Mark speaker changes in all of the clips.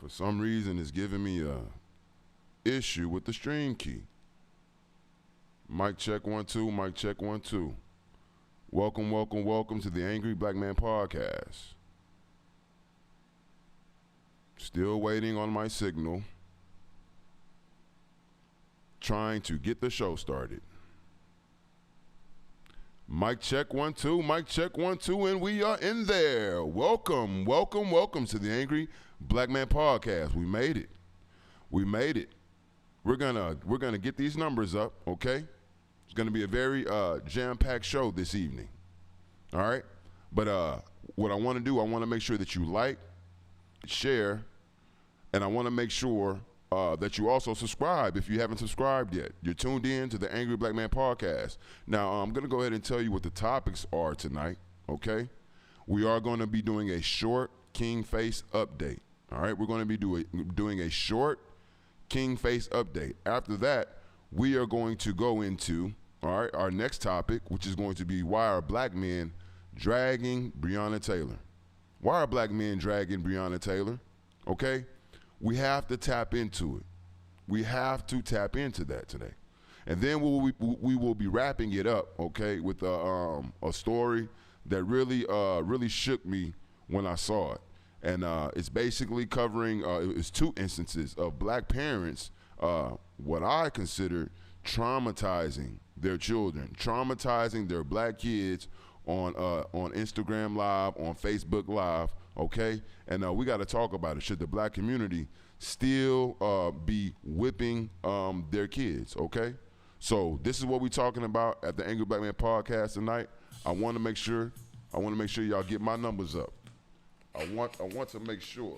Speaker 1: For some reason, it's giving me a issue with the stream key. Mic check 1 2. Mic check 1 2. Welcome, welcome, welcome to the Angry Black Man Podcast. Still waiting on my signal. Trying to get the show started. Mic check 1 2. Mic check 1 2, and we are in there. Welcome, welcome, welcome to the Angry Black Man Podcast. We made it. We made it. We're gonna get these numbers up, okay? It's gonna be a very jam-packed show this evening. All right? But what I want to do, I want to make sure that you like, share, and I want to make sure that you also subscribe if you haven't subscribed yet. You're tuned in to the Angry Black Man Podcast. Now, I'm going to go ahead and tell you what the topics are tonight, okay? We are going to be doing a short King Face update, all right? We're going to be doing a short King Face update. After that, we are going to go into, all right, our next topic, which is going to be why are black men dragging Brianna Taylor? Why are black men dragging Brianna Taylor? Okay? We have to tap into it. We have to tap into that today. And then we will be wrapping it up, okay, with a story that really shook me when I saw it. And it's basically covering, it's two instances of black parents, what I consider traumatizing their children, traumatizing their black kids on Instagram Live, on Facebook Live, okay? And we got to talk about it. Should the black community still be whipping their kids, okay? So this is what we're talking about at the Angry Black Man Podcast tonight. I want to make sure y'all get my numbers up. I want to make sure.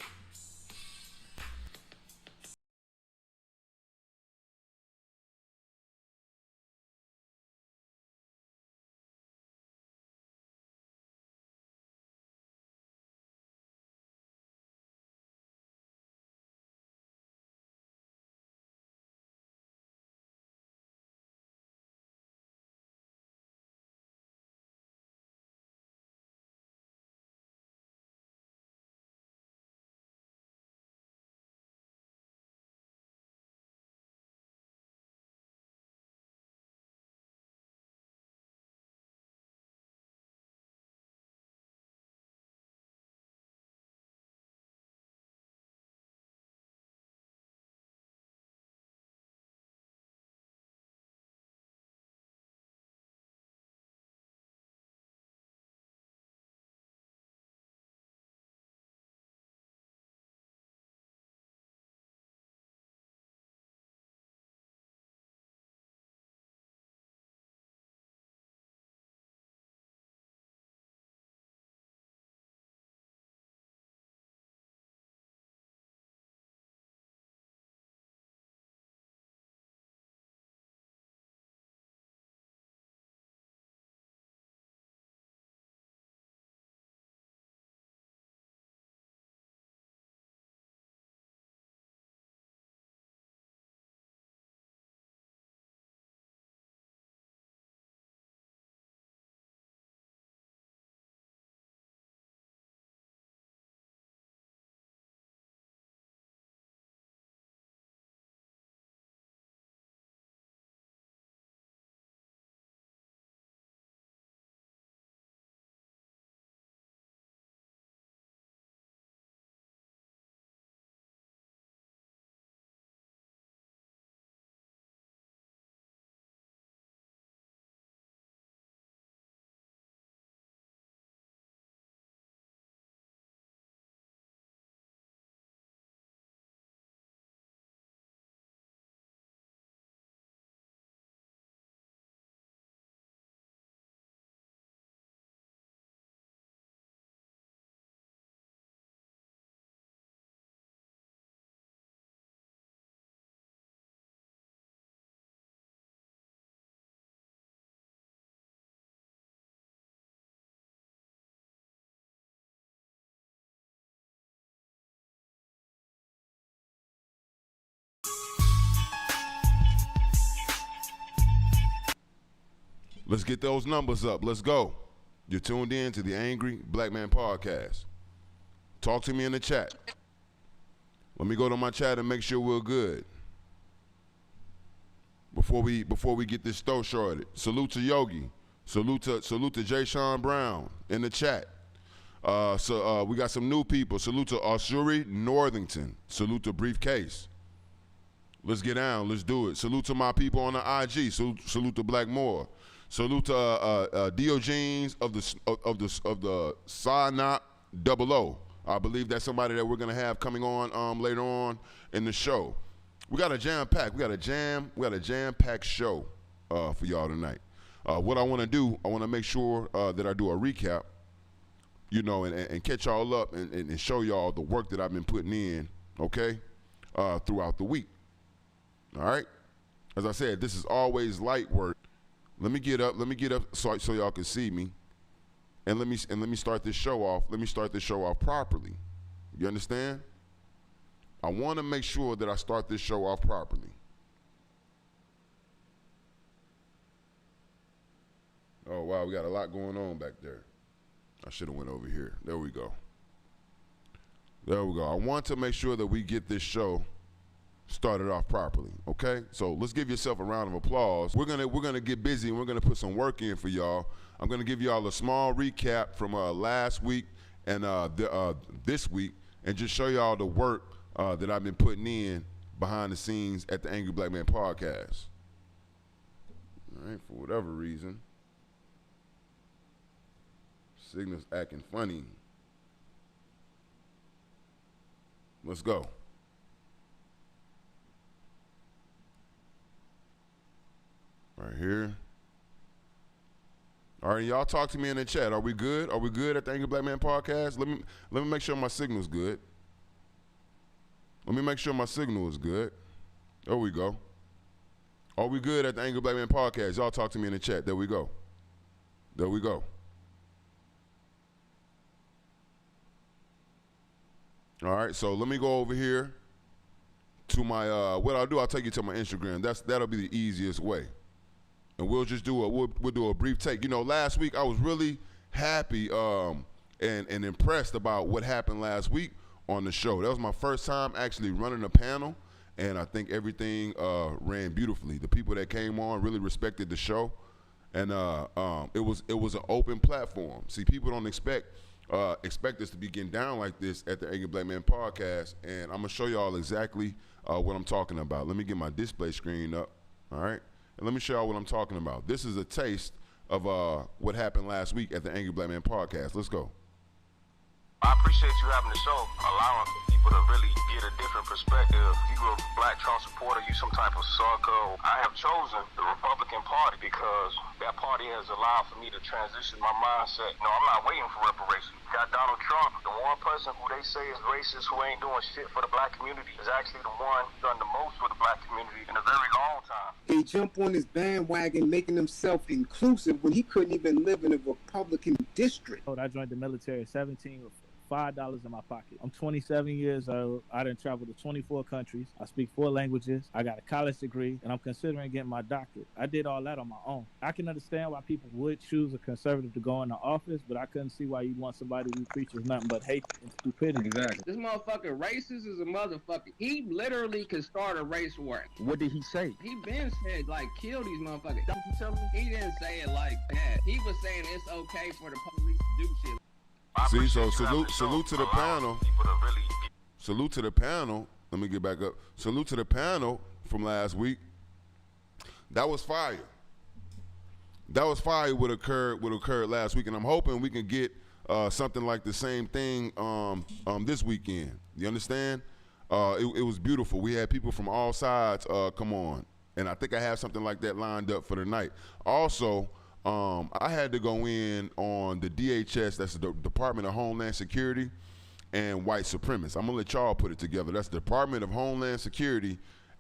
Speaker 1: Let's get those numbers up. Let's go. You're tuned in to the Angry Black Man Podcast. Talk to me in the chat. Let me go to my chat and make sure we're good. Before we get this store shorted. Salute to Yogi. Salute to Jay Sean Brown in the chat. We got some new people. Salute to Osuri Northington. Salute to Briefcase. Let's get down. Let's do it. Salute to my people on the IG. Salute to Blackmore. Salute to Diogenes of the Sinop 00. I believe that's somebody that we're gonna have coming on later on in the show. We got a jam-packed show for y'all tonight. What I want to do, I want to make sure that I do a recap, you know, and catch y'all up and show y'all the work that I've been putting in, okay, throughout the week. All right. As I said, this is always light work. Let me get up so y'all can see me. And let me start this show off. Let me start this show off properly. You understand? I want to make sure that I start this show off properly. Oh wow, we got a lot going on back there. I should have went over here. There we go. There we go. I want to make sure that we get this show started off properly. Okay? So let's give yourself a round of applause. We're gonna get busy and we're gonna put some work in for y'all. I'm gonna give y'all a small recap from last week and this week, and just show y'all the work that I've been putting in behind the scenes at the Angry Black Man Podcast. All right, for whatever reason, signal's acting funny. Let's go. Right here. All right, y'all talk to me in the chat. Are we good? Are we good at the Angry Black Man Podcast? Let me make sure my signal's good. Let me make sure my signal is good. There we go. Are we good at the Angry Black Man Podcast? Y'all talk to me in the chat. There we go. There we go. All right, so let me go over here to my, what I'll do, I'll take you to my Instagram. That'll be the easiest way. And we'll just do we'll do a brief take. You know, last week I was really happy and impressed about what happened last week on the show. That was my first time actually running a panel, and I think everything ran beautifully. The people that came on really respected the show, and it was an open platform. See, people don't expect us to be getting down like this at the Angry Black Man Podcast, and I'm gonna show y'all exactly what I'm talking about. Let me get my display screen up, all right? And let me show y'all what I'm talking about. This is a taste of what happened last week at the Angry Black Man Podcast. Let's go.
Speaker 2: I appreciate you having the show, allowing people to really get a different perspective. You a Black Trump supporter, you some type of sucker. I have chosen the Republican Party because that party has allowed for me to transition my mindset. No, I'm not waiting for reparations. Got Donald Trump, the one person who they say is racist, who ain't doing shit for the Black community, is actually the one who's done the most for the Black community in a very long time.
Speaker 3: He jumped on his bandwagon, making himself inclusive when he couldn't even live in a Republican district.
Speaker 4: I joined the military at 17 with $5 in my pocket. I'm 27 years old. I done traveled to 24 countries. I speak 4 languages. I got a college degree, and I'm considering getting my doctorate. I did all that on my own. I can understand why people would choose a conservative to go into office, but I couldn't see why you'd want somebody who preaches nothing but hate and stupidity.
Speaker 5: Exactly. This motherfucker racist is a motherfucker. He literally can start a race war.
Speaker 4: What did he say?
Speaker 5: He been said, like, kill these motherfuckers. Don't you tell me? He didn't say it like that. He was saying it's okay for the police to do shit.
Speaker 1: See, so salute to the panel. Salute to the panel. Let me get back up. Salute to the panel from last week. That was fire. That was fire what occurred last week, and I'm hoping we can get something like the same thing this weekend. You understand? It was beautiful. We had people from all sides come on, and I think I have something like that lined up for tonight. Also, I had to go in on the DHS, that's the Department of Homeland Security, and white supremacists. I'm gonna let y'all put it together. That's the Department of Homeland Security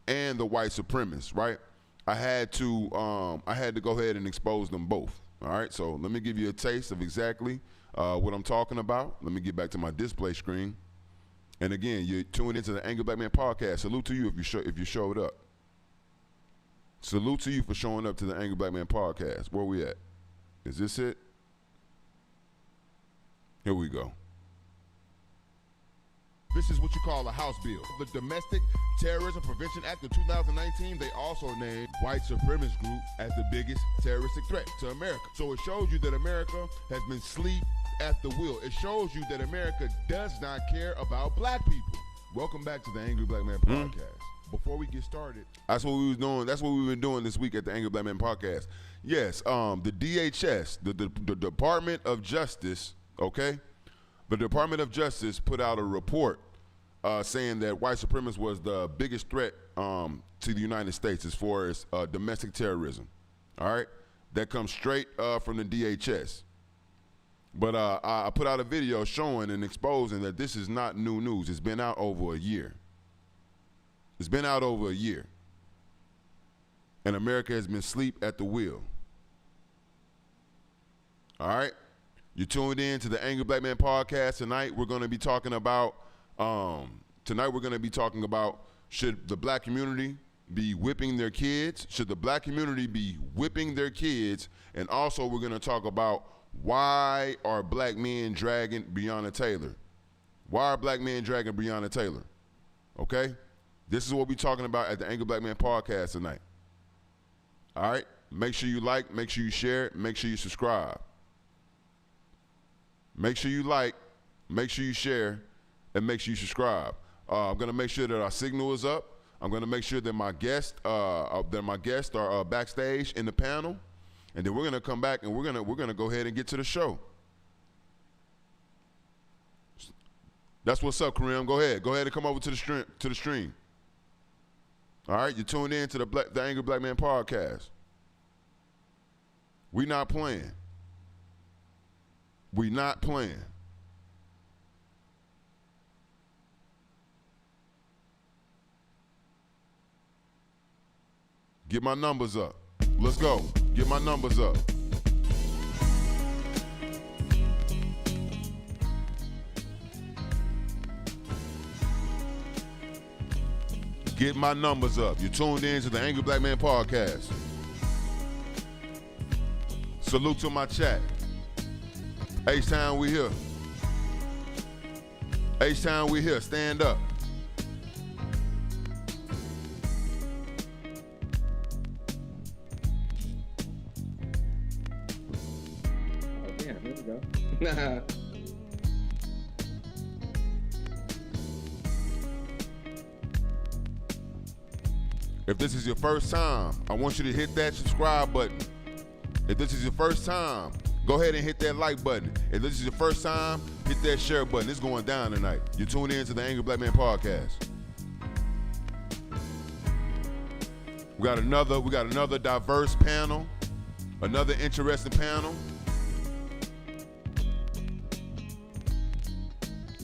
Speaker 1: and the white supremacists, right? I had to go ahead and expose them both. All right, so let me give you a taste of exactly what I'm talking about. Let me get back to my display screen. And again, you're tuned into the Angry Black Man Podcast. Salute to you if you showed up. Salute to you for showing up to the Angry Black Man Podcast. Where we at? Is this it? Here we go. This is what you call a House bill. The Domestic Terrorism Prevention Act of 2019, they also named white supremacist group as the biggest terroristic threat to America. So it shows you that America has been asleep at the wheel. It shows you that America does not care about black people. Welcome back to the Angry Black Man Podcast. Before we get started, that's what we was doing. That's what we've been doing this week at the Angry Black Man Podcast. Yes, the DHS, the Department of Justice, okay? The Department of Justice put out a report saying that white supremacy was the biggest threat to the United States as far as domestic terrorism. All right? That comes straight from the DHS. But I put out a video showing and exposing that this is not new news. It's been out over a year. It's been out over a year. And America has been asleep at the wheel. All right? You're tuned in to the Angry Black Man Podcast. Tonight we're going to be talking about should the black community be whipping their kids? Should the black community be whipping their kids? And also we're going to talk about why are black men dragging Brianna Taylor? Why are black men dragging Brianna Taylor? Okay? This is what we're talking about at the Angry Black Man Podcast tonight. All right? Make sure you like, make sure you share, make sure you subscribe. Make sure you like, make sure you share, and make sure you subscribe. I'm going to make sure that our signal is up. I'm going to make sure that my guests are backstage in the panel, and then we're going to come back and we're going to go ahead and get to the show. That's what's up, Kareem. Go ahead and come over to the stream. All right, you're tuned in to the Angry Black Man Podcast. We not playing. We not playing. Get my numbers up. Let's go. Get my numbers up. Get my numbers up. You're tuned in to the Angry Black Man Podcast. Salute to my chat. H-Town, we here. H-Town, we here. Stand up.
Speaker 5: Oh, damn, here we go.
Speaker 1: If this is your first time, I want you to hit that subscribe button. If this is your first time, go ahead and hit that like button. If this is your first time, hit that share button. It's going down tonight. You're tuned in to the Angry Black Man Podcast. We got another diverse panel, another interesting panel.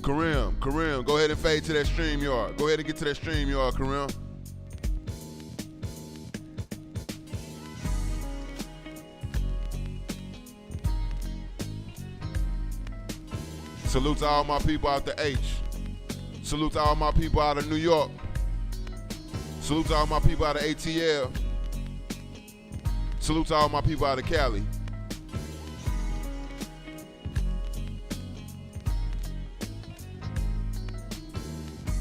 Speaker 1: Kareem, go ahead and fade to that StreamYard. Go ahead and get to that StreamYard, Kareem. Salute to all my people out the H. Salute to all my people out of New York. Salute to all my people out of ATL. Salute to all my people out of Cali.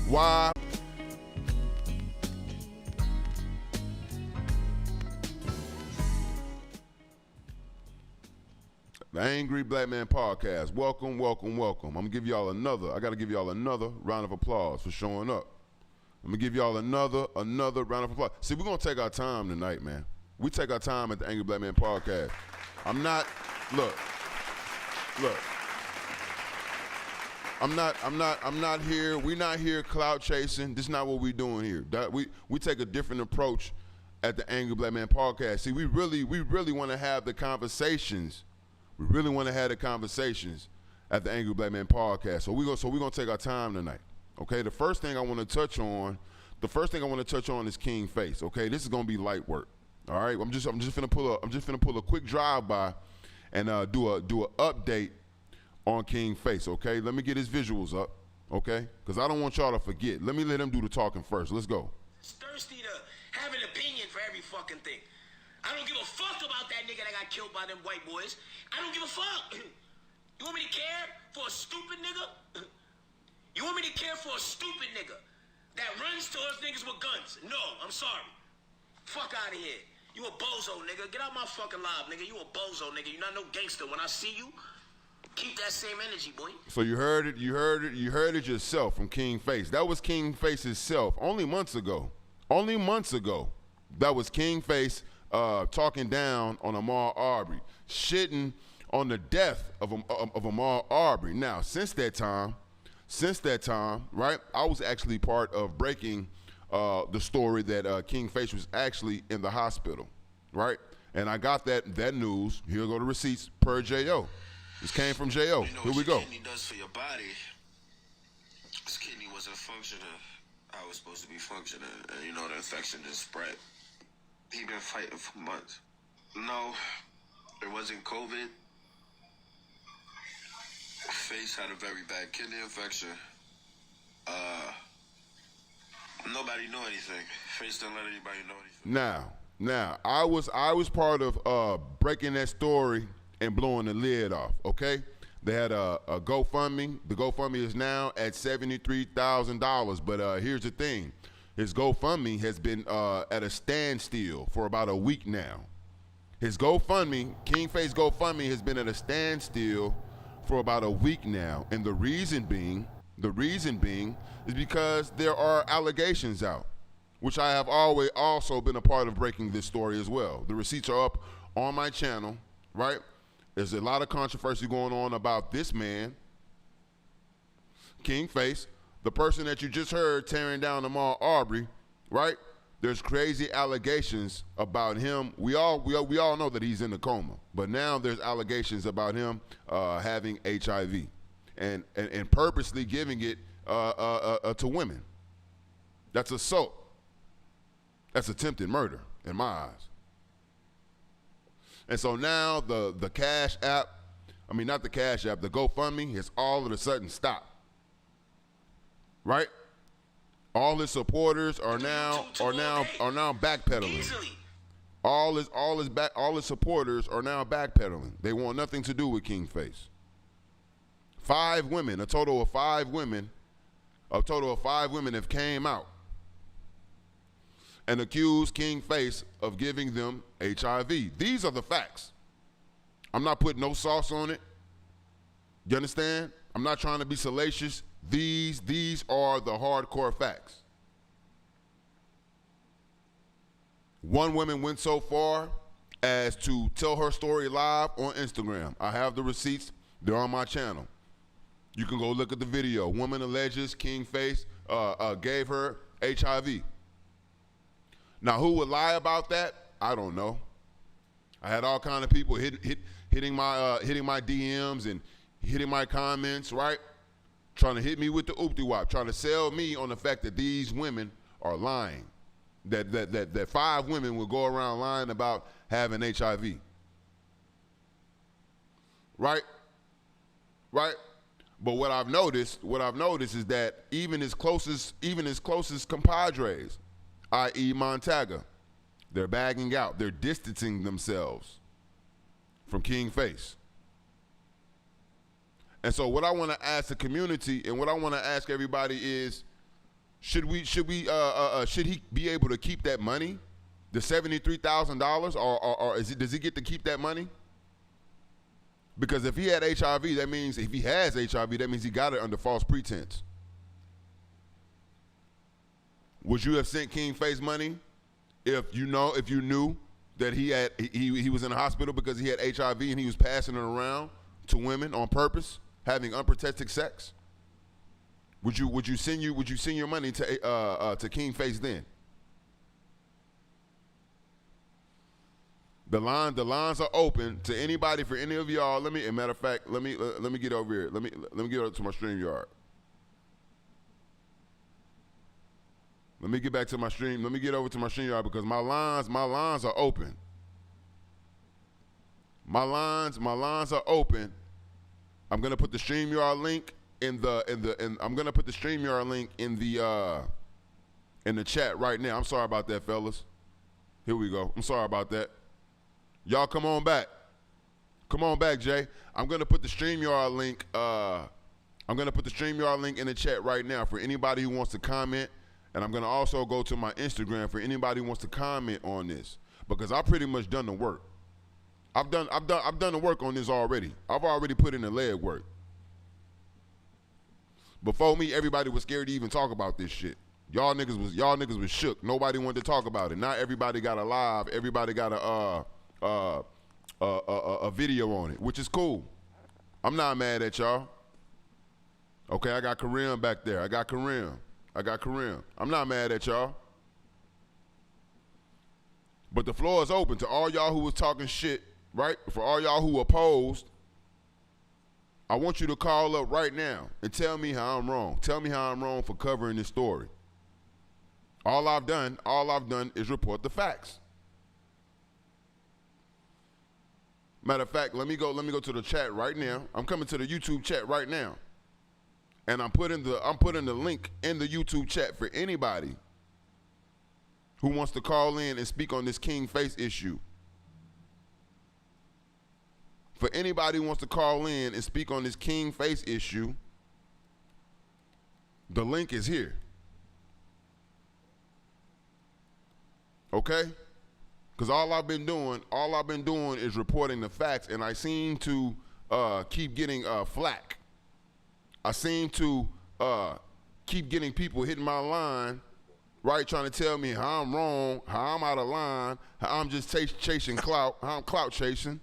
Speaker 1: Why? The Angry Black Man Podcast. Welcome, welcome, welcome. I got to give y'all another round of applause for showing up. I'm going to give y'all another round of applause. See, we're going to take our time tonight, man. We take our time at the Angry Black Man Podcast. I'm not here, we're not here clout chasing. This is not what we're doing here. We take a different approach at the Angry Black Man Podcast. See, we really want to have the conversations. We really want to have the conversations at the Angry Black Man Podcast. So we're gonna take our time tonight. Okay. The first thing I want to touch on is King Face. Okay. This is gonna be light work. All right. I'm just gonna pull a quick drive by and do a update on King Face. Okay. Let me get his visuals up. Okay. Because I don't want y'all to forget. Let him do the talking first. Let's go.
Speaker 6: It's thirsty to have an opinion for every fucking thing. I don't give a fuck about that nigga that got killed by them white boys. I don't give a fuck. You want me to care for a stupid nigga? You want me to care for a stupid nigga that runs towards niggas with guns? No, I'm sorry. Fuck out of here. You a bozo, nigga. Get out my fucking live, nigga. You a bozo, nigga. You not no gangster. When I see you, keep that same energy, boy.
Speaker 1: So you heard it yourself from King Face. That was King Face's self only months ago. That was King Face talking down on Ahmaud Arbery, shitting on the death of Ahmaud Arbery. Now, since that time, right, I was actually part of breaking the story that King Face was actually in the hospital, right? And I got that news. Here go the receipts per J.O. This came from J.O. Here we go.
Speaker 7: What kidney does for your body. This kidney wasn't functioning how it was supposed to be functioning. And you know, the infection just spread. He been fighting for months. No, it wasn't COVID. Face had a very bad kidney infection. Nobody knew anything. Face didn't let anybody know anything.
Speaker 1: Now, I was part of breaking that story and blowing the lid off, okay? They had a GoFundMe. The GoFundMe is now at $73,000, but here's the thing. His GoFundMe has been at a standstill for about a week now. His GoFundMe, King Face GoFundMe, has been at a standstill for about a week now, and the reason being is because there are allegations out, which I have always also been a part of breaking this story as well. The receipts are up on my channel, right? There's a lot of controversy going on about this man, King Face, the person that you just heard tearing down Ahmaud Arbery, right? There's crazy allegations about him. We all know that he's in a coma, but now there's allegations about him having HIV and purposely giving it to women. That's assault. That's attempted murder in my eyes. And so now the Cash App, I mean not the Cash App, the GoFundMe has all of a sudden stopped. Right? All his supporters are now backpedaling.
Speaker 6: Easily.
Speaker 1: All his supporters are now backpedaling. They want nothing to do with King Face. 5 women, a total of 5 women have came out and accused King Face of giving them HIV. These are the facts. I'm not putting no sauce on it. You understand? I'm not trying to be salacious. These are the hardcore facts. One woman went so far as to tell her story live on Instagram. I have the receipts. They're on my channel. You can go look at the video. Woman alleges King Face gave her HIV. Now, who would lie about that? I don't know. I had all kind of people hitting my DMs and hitting my comments, right? Trying to hit me with the oopty-wop, trying to sell me on the fact that these women are lying. That 5 women will go around lying about having HIV. Right? Right? But what I've noticed is that even his closest compadres, i.e. Montaga, they're bagging out. They're distancing themselves from King Face. And so what I want to ask the community and what I want to ask everybody is, should he be able to keep that money, the $73,000, or does he get to keep that money? Because if he had HIV, that means if he has HIV, that means he got it under false pretense. Would you have sent King Face money if you knew that he was in the hospital because he had HIV and he was passing it around to women on purpose, having unprotected sex? Would you send your money to King Face then? The lines are open to anybody for any of y'all. Let me get over here. Let me get over to my StreamYard. Let me get back to my stream. Let me get over to my StreamYard because my lines are open. My lines are open. I'm gonna put the StreamYard link in the chat right now. I'm sorry about that, fellas. Here we go. I'm sorry about that. Y'all come on back. Come on back, Jay. I'm gonna put the StreamYard link I'm going to put the StreamYard link in the chat right now for anybody who wants to comment. And I'm going to also go to my Instagram for anybody who wants to comment on this, because I pretty much done the work. I've done the work on this already. I've already put in the leg work. Before me, everybody was scared to even talk about this shit. Y'all niggas was shook. Nobody wanted to talk about it. Not everybody got a live. Everybody got a video on it, which is cool. I'm not mad at y'all. Okay, I got Kareem back there. I got Kareem. I'm not mad at y'all. But the floor is open to all y'all who was talking shit, right? For all y'all who opposed, I want you to call up right now and tell me how I'm wrong. Tell me how I'm wrong for covering this story. All I've done is report the facts. Matter of fact, let me go to the chat right now. I'm coming to the YouTube chat right now. And I'm putting the link in the YouTube chat for anybody who wants to call in and speak on this King Face issue. For anybody who wants to call in and speak on this King Face issue, the link is here. Okay? Because all I've been doing is reporting the facts, and I seem to keep getting flack. I seem to keep getting people hitting my line, right, trying to tell me how I'm wrong, how I'm out of line, how I'm just chasing clout, how I'm clout chasing.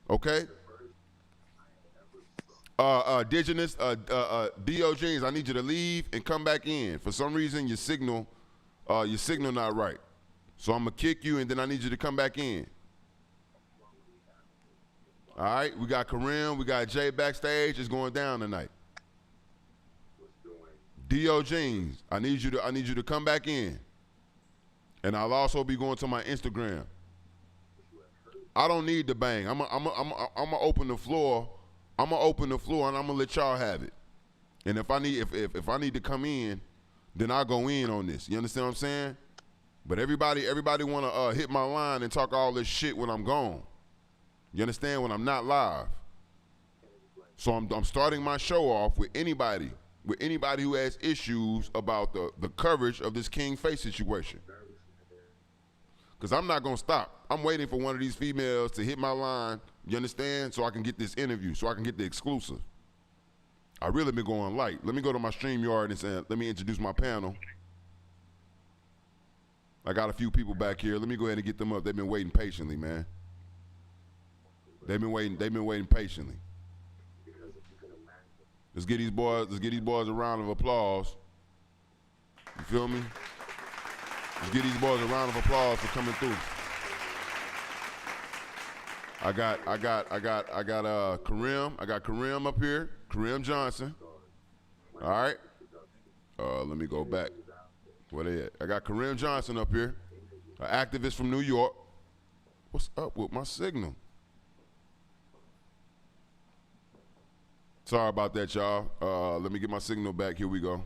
Speaker 1: Okay? Indigenous, D.O. Jeans, I need you to leave and come back in. For some reason, your signal not right. So I'm gonna kick you, and then I need you to come back in. All right, we got Kareem, we got Jay backstage. It's going down tonight. D.O. Jeans, I need you to come back in. And I'll also be going to my Instagram. I don't need the bang. I'm gonna open the floor. I'm gonna open the floor, and I'm gonna let y'all have it. And if I need to come in, then I'll go in on this. You understand what I'm saying? But everybody wanna hit my line and talk all this shit when I'm gone. You understand? When I'm not live. So I'm starting my show off with anybody who has issues about the coverage of this King Face situation. Because I'm not gonna stop. I'm waiting for one of these females to hit my line, you understand? So I can get this interview, so I can get the exclusive. I really been going light. Let me go to my StreamYard and say, let me introduce my panel. I got a few people back here. Let me go ahead and get them up. They've been waiting patiently, man. They've been waiting patiently. Let's get these boys a round of applause. You feel me? Let's give these boys a round of applause for coming through. I got Kareem. I got Kareem up here. Kareem Johnson. All right. Let me go back. Where they at? I got Kareem Johnson up here, an activist from New York. What's up with my signal? Sorry about that, y'all. Let me get my signal back. Here we go.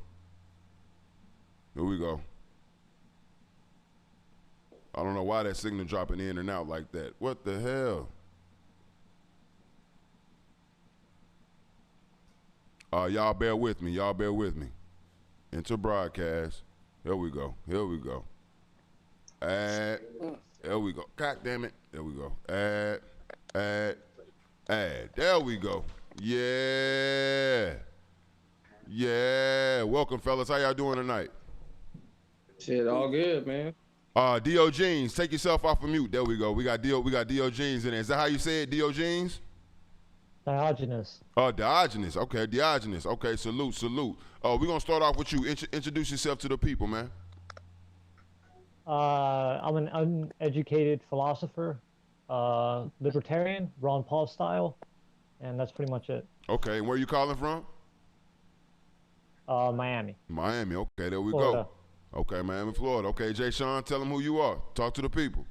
Speaker 1: I don't know why that signal dropping in and out like that. What the hell? Y'all bear with me. Enter broadcast. Here we go. Add. There we go. God damn it. There we go. Add. There we go. Yeah. Welcome, fellas. How y'all doing tonight?
Speaker 5: Shit, all good, man.
Speaker 1: D.O. Jeans, take yourself off of mute. There we go. We got D.O. Jeans in there. Is that how you say it, D.O. Jeans?
Speaker 8: Diogenes.
Speaker 1: Diogenes. Okay, Diogenes. Okay, salute. We're going to start off with you. Introduce yourself to the people, man.
Speaker 8: I'm an uneducated philosopher, libertarian, Ron Paul style, and that's pretty much it.
Speaker 1: Okay, and where you calling from?
Speaker 8: Miami.
Speaker 1: Miami, okay, there we
Speaker 8: Florida.
Speaker 1: go. Okay, Miami, Florida. Okay, Jay Sean, tell them who you are. Talk to the people.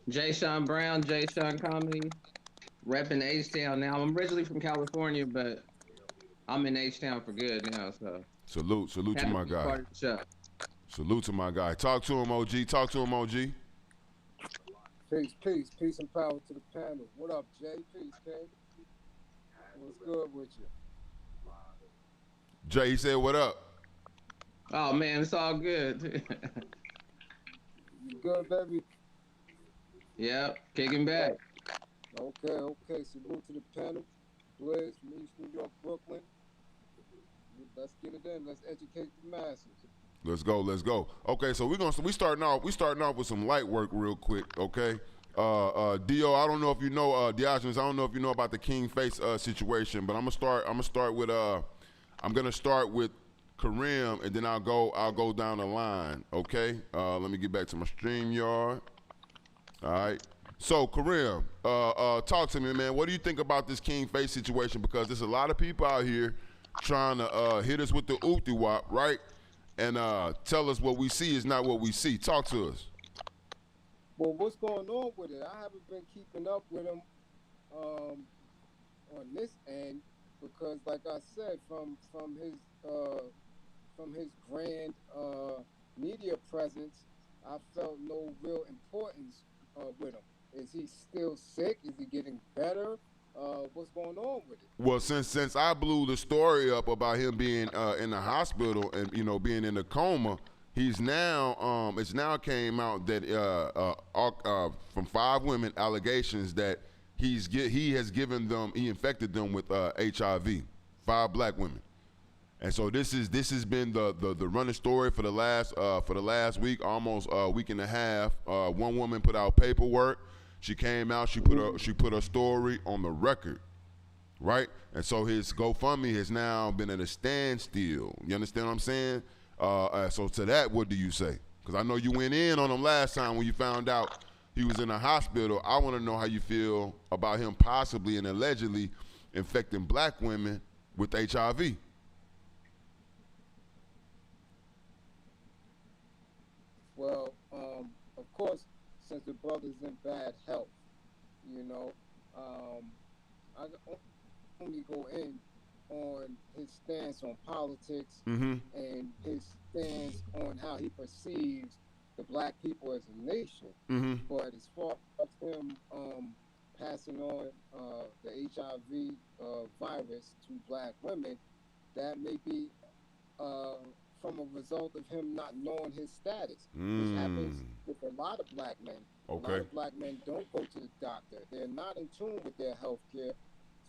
Speaker 5: Jay Sean Brown, Jay Sean Comedy, repping H-Town now. I'm originally from California, but I'm in H-Town for good now, so.
Speaker 1: Salute to my guy.
Speaker 5: Part of the show.
Speaker 1: Salute to my guy. Talk to him, OG.
Speaker 3: Peace and power to the panel. What up, Jay? Peace, King. What's good with you?
Speaker 1: Jay, he said, "What up?"
Speaker 5: Oh man, it's all good.
Speaker 3: You good, baby?
Speaker 5: Yep, kicking back.
Speaker 3: Okay. Salute to the panel. Blizz from East New York, Brooklyn. Let's get it in. Let's educate the masses.
Speaker 1: Let's go. Okay, so we starting off with some light work real quick, okay? Dio, I don't know if you know Diogenes, I don't know if you know about the King Face situation, but I'm gonna start with Kareem, and then I'll go down the line, okay? Let me get back to my StreamYard. All right. So Kareem, talk to me, man. What do you think about this King Face situation? Because there's a lot of people out here trying to hit us with the oopty wop, right? And tell us what we see is not what we see. Talk to us.
Speaker 3: Well, what's going on with it? I haven't been keeping up with him on this end because, like I said, from his grand media presence, I felt no real importance with him. Is he still sick? Is he getting better? What's going on with it?
Speaker 1: Well, since I blew the story up about him being in the hospital and being in a coma, he's now it's came out that from 5 women allegations that he infected them with HIV, 5 black women. And so this has been the running story for the last week, almost a week and a half. One woman put out paperwork. She came out. She put her story on the record, right? And so his GoFundMe has now been at a standstill. You understand what I'm saying? So to that, what do you say? Because I know you went in on him last time when you found out he was in the hospital. I want to know how you feel about him possibly and allegedly infecting black women with HIV.
Speaker 3: Well, of course, since the brother's in bad health, I only go in on his stance on politics and his stance on how he perceives the black people as a nation. But as far as him passing on the HIV virus to black women, that may be from a result of him not knowing his status, which happens with a lot of black men.
Speaker 1: Okay.
Speaker 3: A lot of black men don't go to the doctor. They're not in tune with their health care.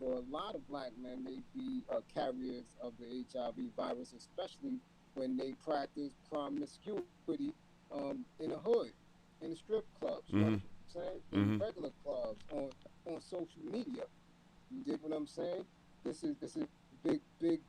Speaker 3: So a lot of black men may be carriers of the HIV virus, especially when they practice promiscuity in a hood, in the strip clubs, you know what I'm saying? In regular clubs, on social media. You dig what I'm saying? This is big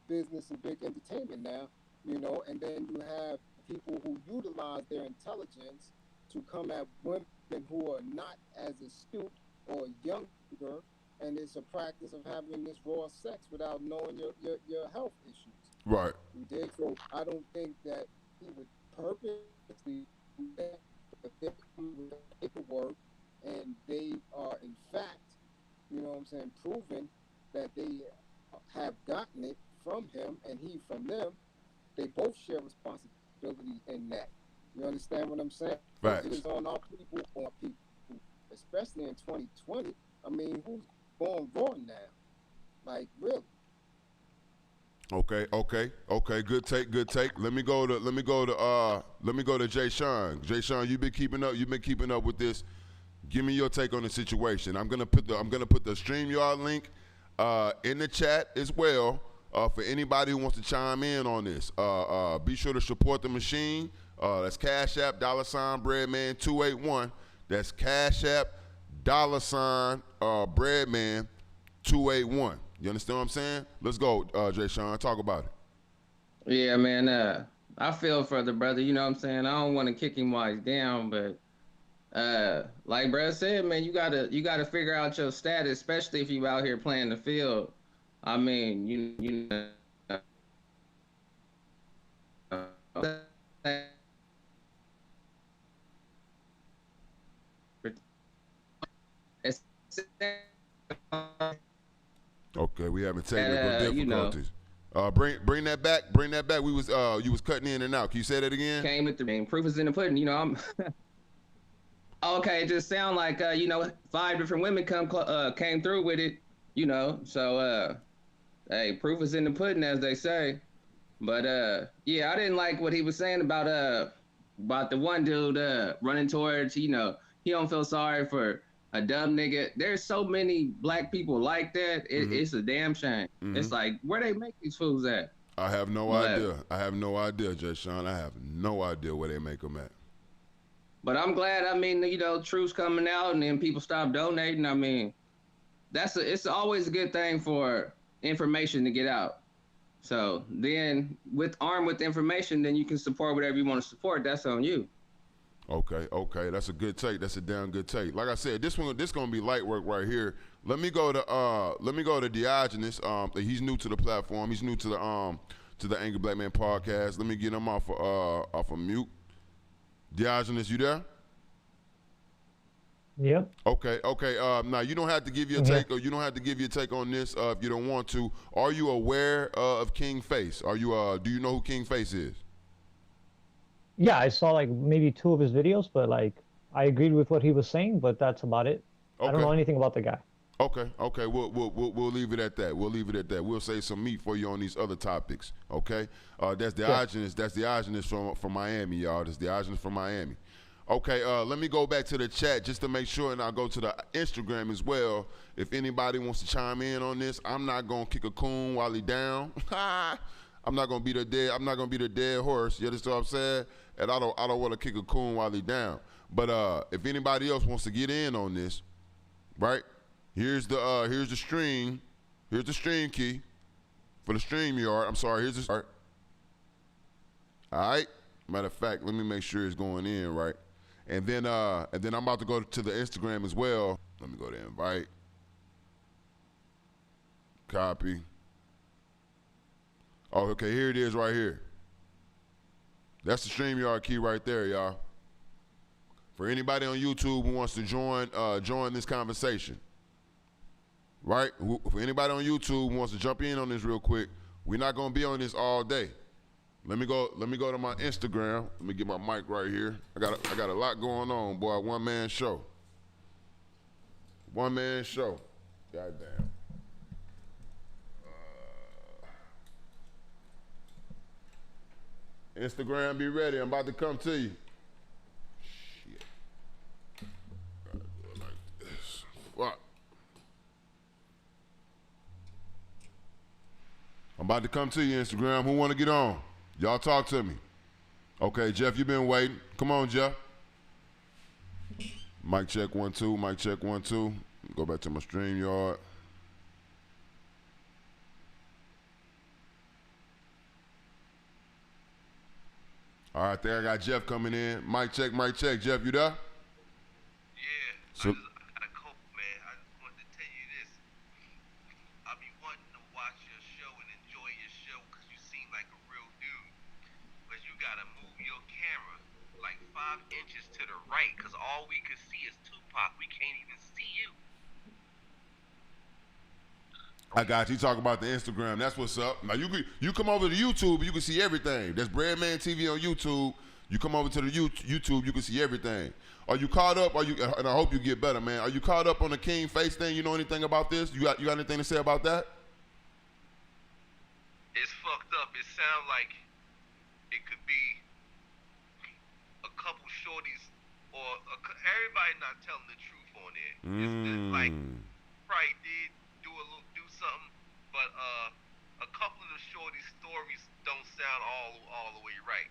Speaker 3: business and big entertainment now. And then you have people who utilize their intelligence to come at women who are not as astute or younger, and it's a practice of having this raw sex without knowing your health issues.
Speaker 1: Right.
Speaker 3: You dig? So I don't think that he would purposely do that, but they're coming with paperwork, and they are in fact, proven that they have gotten it from him and he from them. They both share responsibility in that. You understand what I'm saying?
Speaker 1: Right.
Speaker 3: It is on our people, especially in 2020. I mean, who's going raw now? Like, really?
Speaker 1: Okay. Good take. Let me go to Jay Sean. Jay Sean, you've been keeping up with this. Give me your take on the situation. I'm gonna put the StreamYard link in the chat as well. For anybody who wants to chime in on this, be sure to support the machine. That's Cash App, $Breadman 281. That's Cash App, $Breadman 281. You understand what I'm saying? Let's go, Jay Sean. Talk about it.
Speaker 5: Yeah, man. I feel for the brother. You know what I'm saying? I don't want to kick him while he's down, but like Brad said, man, you gotta figure out your status, especially if you out here playing the field. I mean, you know.
Speaker 1: Okay, we having technical difficulties. Bring that back. We was you was cutting in and out. Can you say that again?
Speaker 5: Came with the proof is in the pudding. You know, I'm. Okay, it just sound like 5 different women came through with it, So hey, proof is in the pudding, as they say. But yeah, I didn't like what he was saying about the one dude running towards, he don't feel sorry for a dumb nigga. There's so many black people like that. It's a damn shame. It's like, where they make these fools at?
Speaker 1: I have no idea. I have no idea, Judge Sean. I have no idea where they make them at.
Speaker 5: But I'm glad. I mean, truth's coming out, and then people stop donating. I mean, it's always a good thing for information to get out. So then, armed with information, then you can support whatever you want to support. That's on you.
Speaker 1: Okay, that's a good take. That's a damn good take. Like I said, this gonna be light work right here. Let me go to Diogenes. He's new to the platform. He's new to the Angry Black Man podcast. Let me get him off of mute. Diogenes, you there?
Speaker 8: Yeah.
Speaker 1: Okay. Now you don't have to give your take, or you don't have to give your take on this if you don't want to. Are you aware of King Face? Do you know who King Face is?
Speaker 8: Yeah, I saw like maybe 2 of his videos, but like I agreed with what he was saying, but that's about it. Okay. I don't know anything about the guy.
Speaker 1: Okay. We'll leave it at that. We'll save some meat for you on these other topics. Okay. That's Diogenes. That's Diogenes from Miami, y'all. That's Diogenes from Miami. Okay, let me go back to the chat just to make sure, and I'll go to the Instagram as well. If anybody wants to chime in on this, I'm not gonna kick a coon while he down. I'm not gonna be the dead horse. You understand what I'm saying? And I don't want to kick a coon while he down. But if anybody else wants to get in on this, right? Here's the stream. Here's the stream key for the StreamYard. I'm sorry. Here's the start. All right. Matter of fact, let me make sure it's going in right. And then I'm about to go to the Instagram as well. Let me go to invite. Copy. Oh, okay, here it is right here. That's the StreamYard key right there, y'all. For anybody on YouTube who wants to join this conversation. Right? For anybody on YouTube who wants to jump in on this real quick, we're not gonna be on this all day. Let me go to my Instagram. Let me get my mic right here. I got a lot going on, boy. One man show. Goddamn. Instagram, be ready. I'm about to come to you. Shit. Gotta do it like this. Fuck. I'm about to come to you, Instagram. Who want to get on? Y'all talk to me. Okay, Jeff, you been waiting. Come on, Jeff. Mic check 1 2. Mic check 1 2. Go back to my StreamYard. All right, there I got Jeff coming in. Mic check. Jeff, you there?
Speaker 9: Yeah.
Speaker 1: So,
Speaker 9: I gotta cope, man. I just wanted to tell you this. I be wanting to watch your show and enjoy your show because you seem like a real dude. But you gotta move your camera like 5 inches to the right because all we can see is Tupac. We can't even see you.
Speaker 1: I got you. Talk about the Instagram. That's what's up. Now you come over to YouTube, you can see everything. That's Breadman TV on YouTube. You come over to the YouTube, you can see everything. Are you caught up? And I hope you get better, man. Are you caught up on the King Face thing? You know anything about this? You got anything to say about that?
Speaker 9: It's fucked up. It sounds like it could be a couple shorties or everybody not telling the truth on it. It's like probably did do something, but a couple of the shorties' stories don't sound all the way right.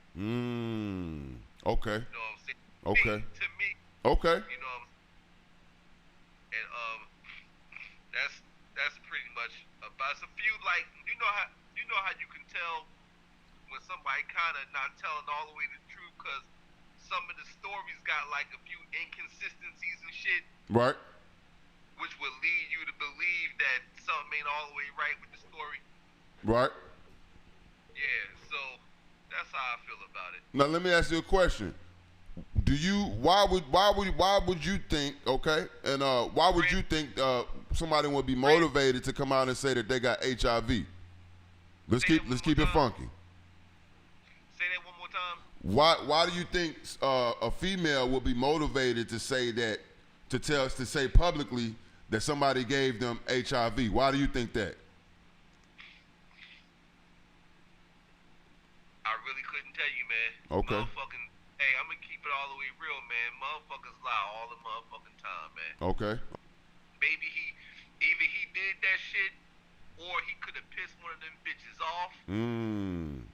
Speaker 1: Okay.
Speaker 9: You know what I'm saying?
Speaker 1: Okay.
Speaker 9: To me.
Speaker 1: Okay.
Speaker 9: You know what I'm saying? And that's pretty much about. It's a few, like, you know how you can tell when somebody kind of not telling all the way the truth because some of the stories got like a few inconsistencies and shit.
Speaker 1: Right.
Speaker 9: Which would lead you to believe that something ain't all the way right with the story.
Speaker 1: Right.
Speaker 9: Yeah, so that's how I feel about it.
Speaker 1: Now let me ask you a question. Why would you think, okay? And why would you think somebody would be motivated to come out and say that they got HIV? Let's keep it funky.
Speaker 9: Say that one more time.
Speaker 1: Why do you think a female will be motivated to say that, to say publicly that somebody gave them HIV? Why do you think that?
Speaker 9: I really couldn't tell you, man.
Speaker 1: Okay.
Speaker 9: Motherfucking, hey, I'm gonna keep it all the way real, man. Motherfuckers lie all the motherfucking time, man.
Speaker 1: Okay.
Speaker 9: Maybe either he did that shit, or he could have pissed one of them bitches off. I'm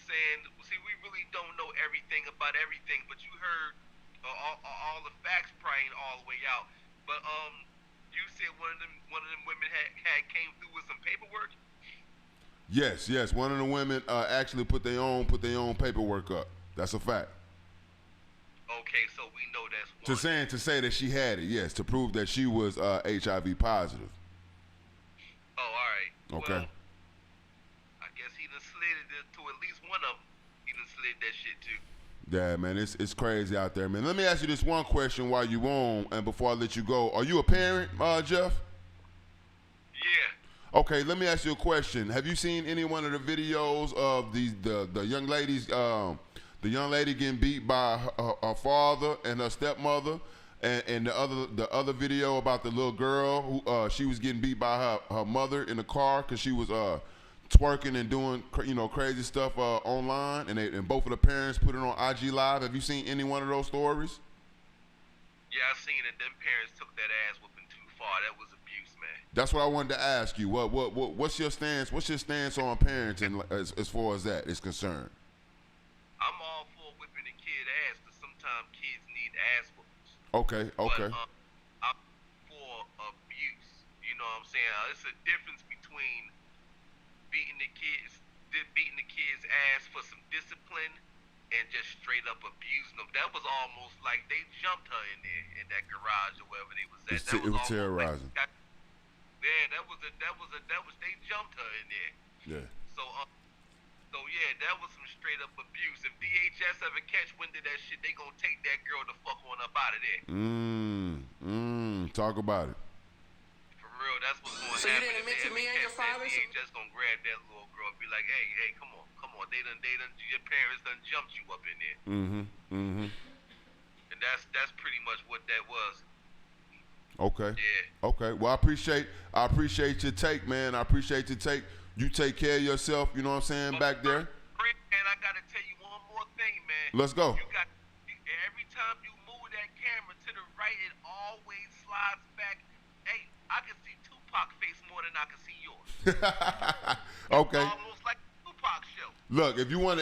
Speaker 9: saying, see, we really don't know everything about everything, but you heard all the facts probably ain't all the way out. But you said one of them women had came through with some paperwork.
Speaker 1: Yes. One of the women actually put their own paperwork up. That's a fact.
Speaker 9: Okay, so we know that's one.
Speaker 1: To say that she had it, yes, to prove that she was HIV positive.
Speaker 9: Oh, all right.
Speaker 1: Okay.
Speaker 9: Well, I guess he done slid it to at least one of them. He done slid that shit too.
Speaker 1: Yeah, man, it's crazy out there, man. Let me ask you this one question while you on, and before I let you go. Are you a parent, Jeff?
Speaker 9: Yeah.
Speaker 1: Okay, let me ask you a question. Have you seen any one of the videos of the young ladies, the young lady getting beat by her father and her stepmother, and the other video about the little girl who she was getting beat by her mother in the car because she was twerking and doing crazy stuff online, and both of the parents put it on IG Live. Have you seen any one of those stories?
Speaker 9: Yeah, I seen it. Them parents took that ass whooping too far. That was abuse, man.
Speaker 1: That's what I wanted to ask you. What's your stance? What's your stance on parenting as far as that is concerned?
Speaker 9: I'm all for whipping a kid ass, because sometimes kids need ass whoopings.
Speaker 1: Okay.
Speaker 9: But, I'm for abuse. You know what I'm saying? It's a difference between beating the kids' ass for some discipline and just straight up abusing them. That was almost like they jumped her in there in that garage or wherever they was at.
Speaker 1: It was terrorizing.
Speaker 9: Like, yeah, they jumped her in there.
Speaker 1: Yeah.
Speaker 9: So yeah, that was some straight up abuse. If DHS ever catch wind of that shit, they gonna take that girl the fuck on up out of there.
Speaker 1: Talk about it.
Speaker 9: For real, that's what's gonna
Speaker 6: So
Speaker 9: happen.
Speaker 6: you didn't admit to me and your father?
Speaker 9: DHS gonna grab that little girl and be like, hey, come on. They done, your parents done jumped you up in there. And that's pretty much what that was.
Speaker 1: Okay.
Speaker 9: Yeah.
Speaker 1: Okay. Well, I appreciate your take, man. I appreciate your take. You take care of yourself. You know what I'm saying, back there.
Speaker 9: And I gotta tell you one more thing, man.
Speaker 1: Let's go.
Speaker 9: Every time you move that camera to the right, it always slides back. Hey, I can see Tupac face more than I can see yours.
Speaker 1: Okay.
Speaker 9: It's almost like a Tupac show.
Speaker 1: Look, if you want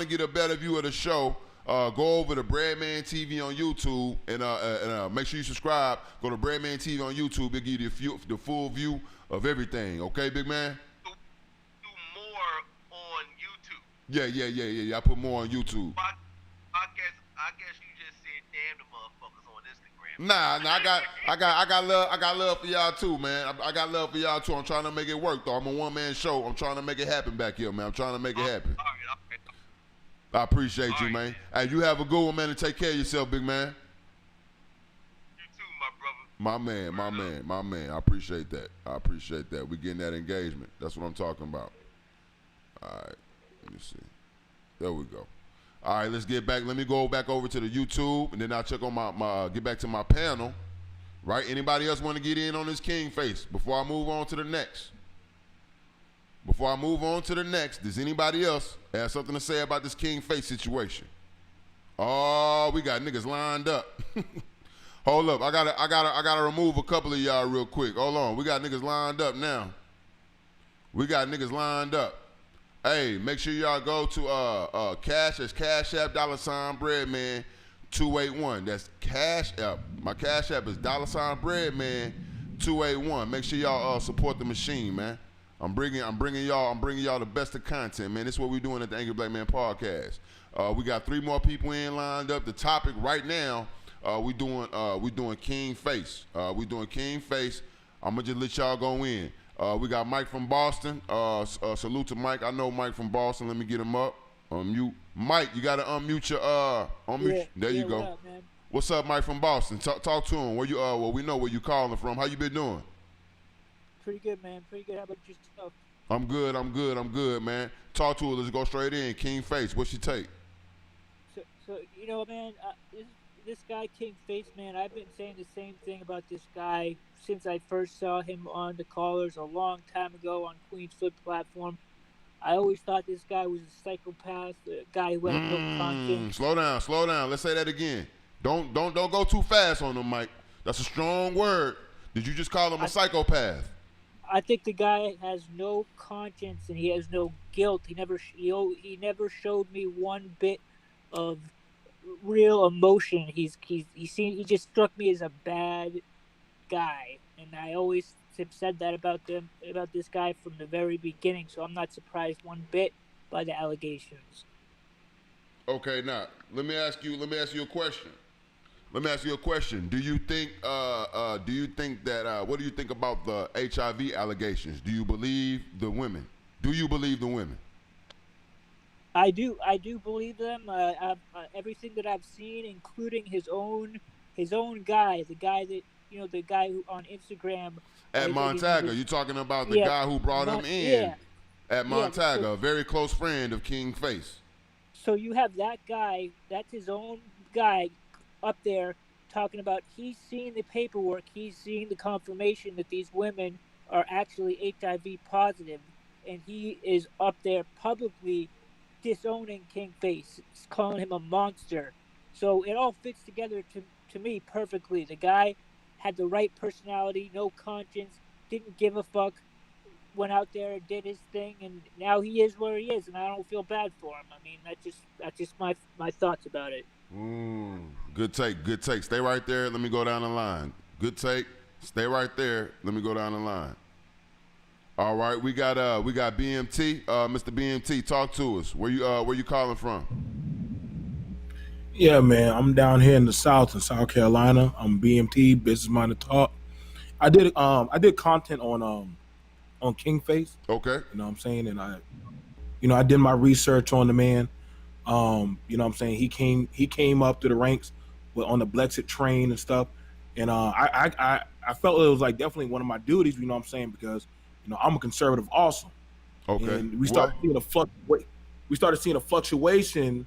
Speaker 1: to get a better view of the show, go over to Breadman TV on YouTube and make sure you subscribe. Go to Breadman TV on YouTube. It'll give you the full view of everything. Okay, big man?
Speaker 9: Do more on YouTube.
Speaker 1: Yeah. I put more on YouTube.
Speaker 9: I guess you just said damn the motherfuckers on Instagram.
Speaker 1: Nah, I got love for y'all too, man. I got love for y'all too. I'm trying to make it work though. I'm a one-man show. I'm trying to make it happen back here, man. I'm trying to make it happen.
Speaker 9: All right.
Speaker 1: I appreciate you,
Speaker 9: right,
Speaker 1: man. Hey, you have a good one, man, and take care of yourself, big man.
Speaker 9: You too, my brother.
Speaker 1: My man. I appreciate that. We getting that engagement. That's what I'm talking about. All right. Let me see. There we go. All right, let's get back. Let me go back over to the YouTube, and then I'll check on get back to my panel. Right? Anybody else want to get in on this king face before I move on to the next? Does anybody else have something to say about this king face situation? Oh, we got niggas lined up. Hold up, I gotta remove a couple of y'all real quick. Hold on, we got niggas lined up now. Hey, make sure y'all go to Cash. That's Cash App $Breadman 281. That's Cash App. My Cash App is $Breadman 281. Make sure y'all support the machine, man. I'm bringing y'all the best of content, man. This is what we're doing at the Angry Black Man Podcast. We got 3 more people in lined up. The topic right now, we doing King Face. We doing King Face. I'm gonna just let y'all go in. We got Mike from Boston. Salute to Mike. I know Mike from Boston. Let me get him up. Unmute. Mike, you gotta unmute your unmute.
Speaker 10: Yeah,
Speaker 1: there you go.
Speaker 10: What up, man?
Speaker 1: What's up, Mike from Boston? Talk to him. Where you well, we know where you calling from. How you been doing?
Speaker 10: Pretty good, man. Pretty good. How about yourself?
Speaker 1: I'm good, man. Talk to her. Let's go straight in. King Face, what's your take?
Speaker 10: So you know, man, this guy King Face, man, I've been saying the same thing about this guy since I first saw him on the Callers a long time ago on Queen's Flip platform. I always thought this guy was a psychopath, a guy who had no conscience.
Speaker 1: Slow down. Let's say that again. Don't go too fast on him, Mike. That's a strong word. Did you just call him a psychopath?
Speaker 10: I think the guy has no conscience and he has no guilt. He never showed me one bit of real emotion. He just struck me as a bad guy, and I always have said that about this guy from the very beginning. So I'm not surprised one bit by the allegations.
Speaker 1: Okay, now let me ask you a question. Do you think that what do you think about the HIV allegations? Do you believe the women?
Speaker 10: I do believe them. Everything that I've seen, including his own guy, the guy who on Instagram
Speaker 1: at Montaga. You're talking about the guy who brought him in at Montaga, a very close friend of King Face.
Speaker 10: So you have that guy. That's his own guy up there talking about he's seen the paperwork, he's seen the confirmation that these women are actually HIV positive, and he is up there publicly disowning King Face, calling him a monster. So it all fits together to me perfectly. The guy had the right personality, no conscience, didn't give a fuck, went out there and did his thing, and now he is where he is, and I don't feel bad for him. I mean, that's just my thoughts about it.
Speaker 1: Good take. Stay right there. Let me go down the line. Good take. Stay right there. Let me go down the line. All right, we got BMT. Mr. BMT, talk to us. Where you calling from?
Speaker 11: Yeah, man. I'm down here in the South, in South Carolina. I'm BMT, Business Minded Talk. I did content on King Face.
Speaker 1: Okay.
Speaker 11: You know what I'm saying? And I did my research on the man. You know what I'm saying? He came up to the ranks on the Blexit train and stuff. And I felt it was like definitely one of my duties, you know what I'm saying, because I'm a conservative also.
Speaker 1: Okay.
Speaker 11: And we started seeing a fluctuation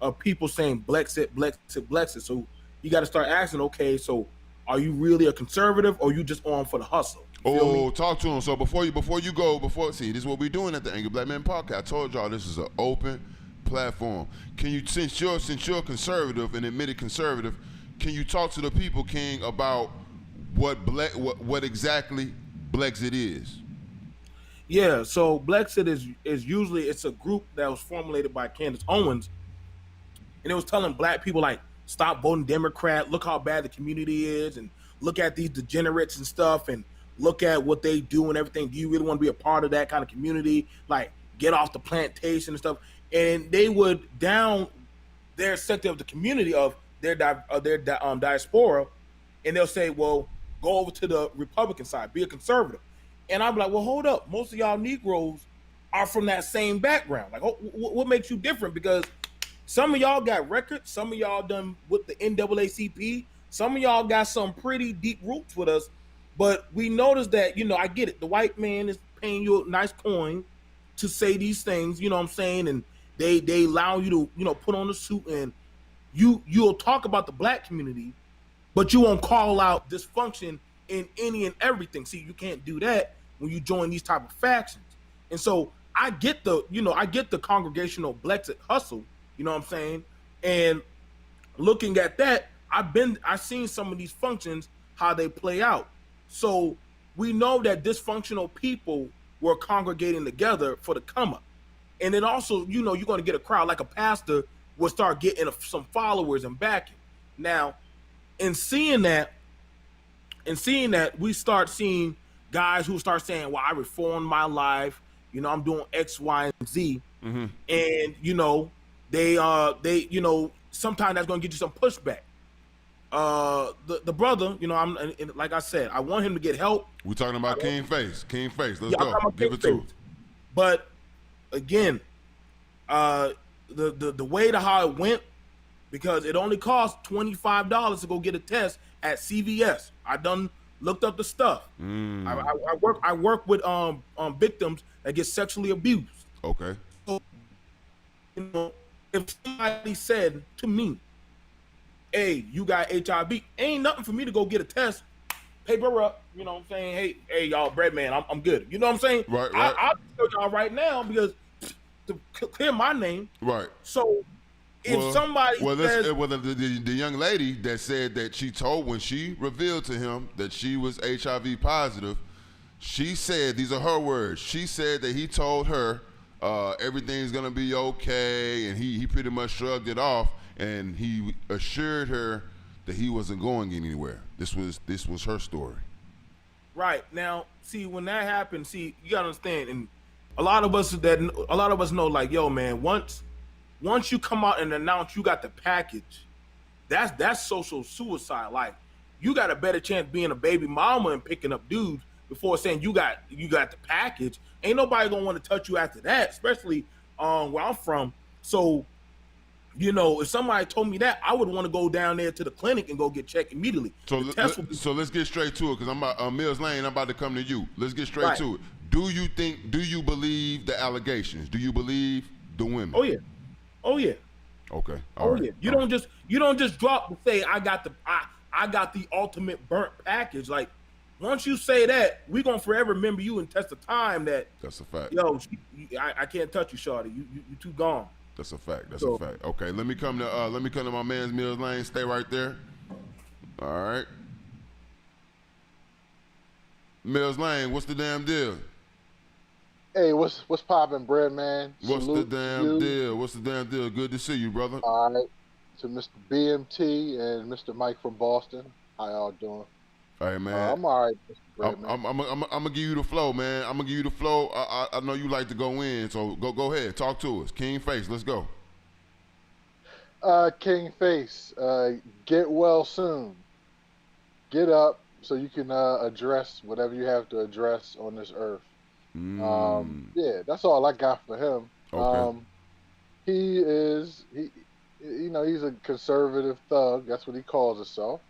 Speaker 11: of people saying Blexit. So you got to start asking, okay, so are you really a conservative or you just on for the hustle?
Speaker 1: Talk to him. So before you go, this is what we're doing at the Angry Black Men Podcast. I told y'all this is an open platform. Can you, since you're conservative, an admitted conservative, can you talk to the people, King, about what exactly Blexit is?
Speaker 11: Yeah, so Blexit is usually it's a group that was formulated by Candace Owens, and it was telling black people like stop voting Democrat, look how bad the community is, and look at these degenerates and stuff, and look at what they do and everything. Do you really want to be a part of that kind of community? Like get off the plantation and stuff. And they would down their sector of the community of their diaspora, and they'll say, well, go over to the Republican side, be a conservative. And I'm like, well, hold up. Most of y'all Negroes are from that same background. Like, what makes you different? Because some of y'all got records. Some of y'all done with the NAACP. Some of y'all got some pretty deep roots with us. But we noticed that, I get it. The white man is paying you a nice coin to say these things, you know what I'm saying? And they allow you to, put on a suit, and you'll talk about the black community, but you won't call out dysfunction in any and everything. See, you can't do that when you join these type of factions. And so I get the congregational Blexit hustle, you know what I'm saying? And looking at that, I've seen some of these functions, how they play out. So we know that dysfunctional people were congregating together for the come up. And then also, you're going to get a crowd, like a pastor will start getting some followers and backing. Now, in seeing that, we start seeing guys who start saying, well, I reformed my life. I'm doing X, Y, and Z.
Speaker 1: Mm-hmm.
Speaker 11: And, they sometimes that's going to get you some pushback. The brother, like I said, I want him to get help.
Speaker 1: We're talking about King Face. Let's go. Give it to him.
Speaker 11: But again, the way to how it went, because it only cost $25 to go get a test at CVS. I done looked up the stuff. I work with victims that get sexually abused.
Speaker 1: Okay.
Speaker 11: So, you know, if somebody said to me, "Hey, you got HIV," ain't nothing for me to go get a test. Paper up, you know what I'm saying? Hey, y'all, bread man, I'm good. You know what I'm saying?
Speaker 1: Right.
Speaker 11: I'll tell y'all right now because to clear my name.
Speaker 1: Right.
Speaker 11: So if somebody says,
Speaker 1: the young lady that said that she told when she revealed to him that she was HIV positive, she said, these are her words, she said that he told her everything's gonna be okay, and he pretty much shrugged it off, and he assured her that he wasn't going anywhere. This was her story.
Speaker 11: Right. Now, see, when that happened, see, you gotta understand, and a lot of us know, like, yo, man, once you come out and announce you got the package, that's social suicide. Like, you got a better chance being a baby mama and picking up dudes before saying you got the package. Ain't nobody gonna want to touch you after that, especially where I'm from. So, you know, if somebody told me that, I would want to go down there to the clinic and go get checked immediately.
Speaker 1: So let's get straight to it, because I'm about Mills Lane. I'm about to come to you. Let's get straight to it. Do you believe the allegations? Do you believe the women?
Speaker 11: Oh yeah.
Speaker 1: Okay.
Speaker 11: Yeah. You don't just drop and say I got the ultimate burnt package. Like, once you say that, we gonna forever remember you and test the time that.
Speaker 1: That's a fact.
Speaker 11: Yo, I can't touch you, shawty. You too gone.
Speaker 1: That's a fact. That's a fact. Okay, let me come to my man's Mills Lane. Stay right there. All right. Mills Lane, what's the damn deal?
Speaker 12: Hey, what's poppin', bread man?
Speaker 1: What's the damn deal? What's the damn deal? Good to see you, brother.
Speaker 12: All right. To Mr. BMT and Mr. Mike from Boston. How y'all doing?
Speaker 1: Hey, man.
Speaker 12: I'm all right, Mr. Bread man.
Speaker 1: I'm gonna give you the flow, man. I'm gonna give you the flow. I know you like to go in, so go ahead. Talk to us. King Face, let's go.
Speaker 12: King Face, get well soon. Get up so you can address whatever you have to address on this earth. Yeah, that's all I got for him.
Speaker 1: Okay.
Speaker 12: He's a conservative thug. That's what he calls himself.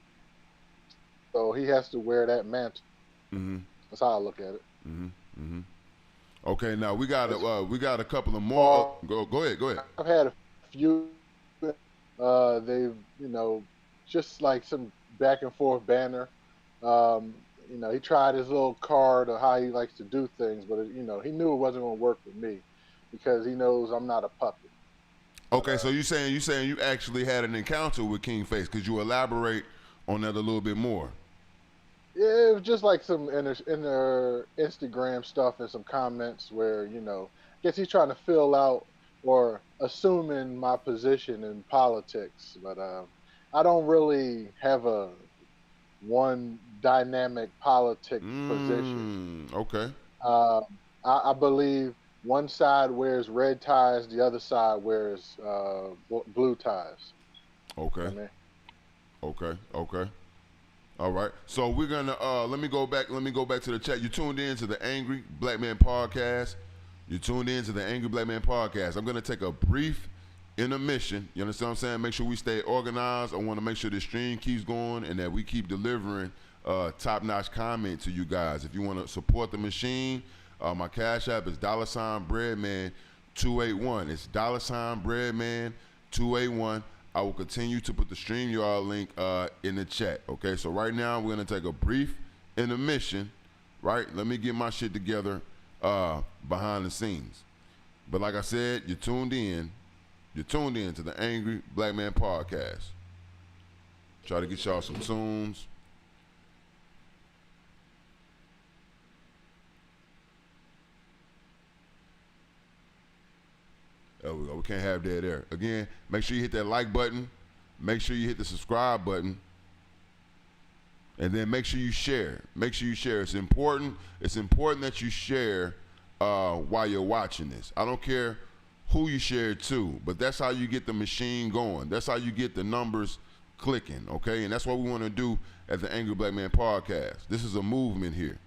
Speaker 12: So he has to wear that mantle.
Speaker 1: Mm-hmm.
Speaker 12: That's how I look at it.
Speaker 1: Mm-hmm. Mm-hmm. Okay, now we got a couple of more. Go ahead.
Speaker 12: I've had a few. They've just like some back and forth banner. He tried his little card of how he likes to do things, but he knew it wasn't going to work with me because he knows I'm not a puppet.
Speaker 1: Okay, so you saying you actually had an encounter with King Face? Could you elaborate on that a little bit more?
Speaker 12: Yeah, it was just like some inner Instagram stuff and some comments where, I guess he's trying to fill out or assuming my position in politics. But I don't really have a one dynamic politic position.
Speaker 1: Okay.
Speaker 12: I believe one side wears red ties, the other side wears blue ties.
Speaker 1: Okay.
Speaker 12: You know what I mean?
Speaker 1: Okay. All right. So we're gonna let me go back to the chat. You tuned in to the Angry Black Man Podcast. I'm gonna take a brief intermission. You understand what I'm saying? Make sure we stay organized. I want to make sure the stream keeps going and that we keep delivering top-notch comment to you guys. If you want to support the machine, my Cash App is $Breadman281. It's $Breadman281. I will continue to put the StreamYard link in the chat. Okay, so right now we're gonna take a brief intermission. Right, let me get my shit together behind the scenes. But like I said, you're tuned in to the Angry Black Man Podcast. Try to get y'all some tunes. There we go. We can't have dead air. Again, make sure you hit that like button. Make sure you hit the subscribe button. And then make sure you share. It's important. It's important that you share while you're watching this. I don't care who you share it to, but that's how you get the machine going. That's how you get the numbers clicking, okay? And that's what we want to do at the Angry Black Man Podcast. This is a movement here.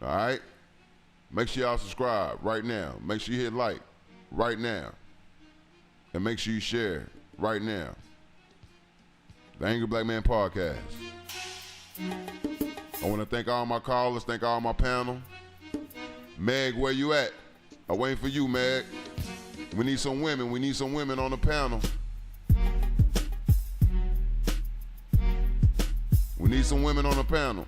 Speaker 1: All right? Make sure y'all subscribe right now. Make sure you hit like right now. And make sure you share right now. The Angry Black Man Podcast. I want to thank all my callers, thank all my panel. Meg, where you at? I'm waiting for you, Meg. We need some women. We need some women on the panel. We need some women on the panel.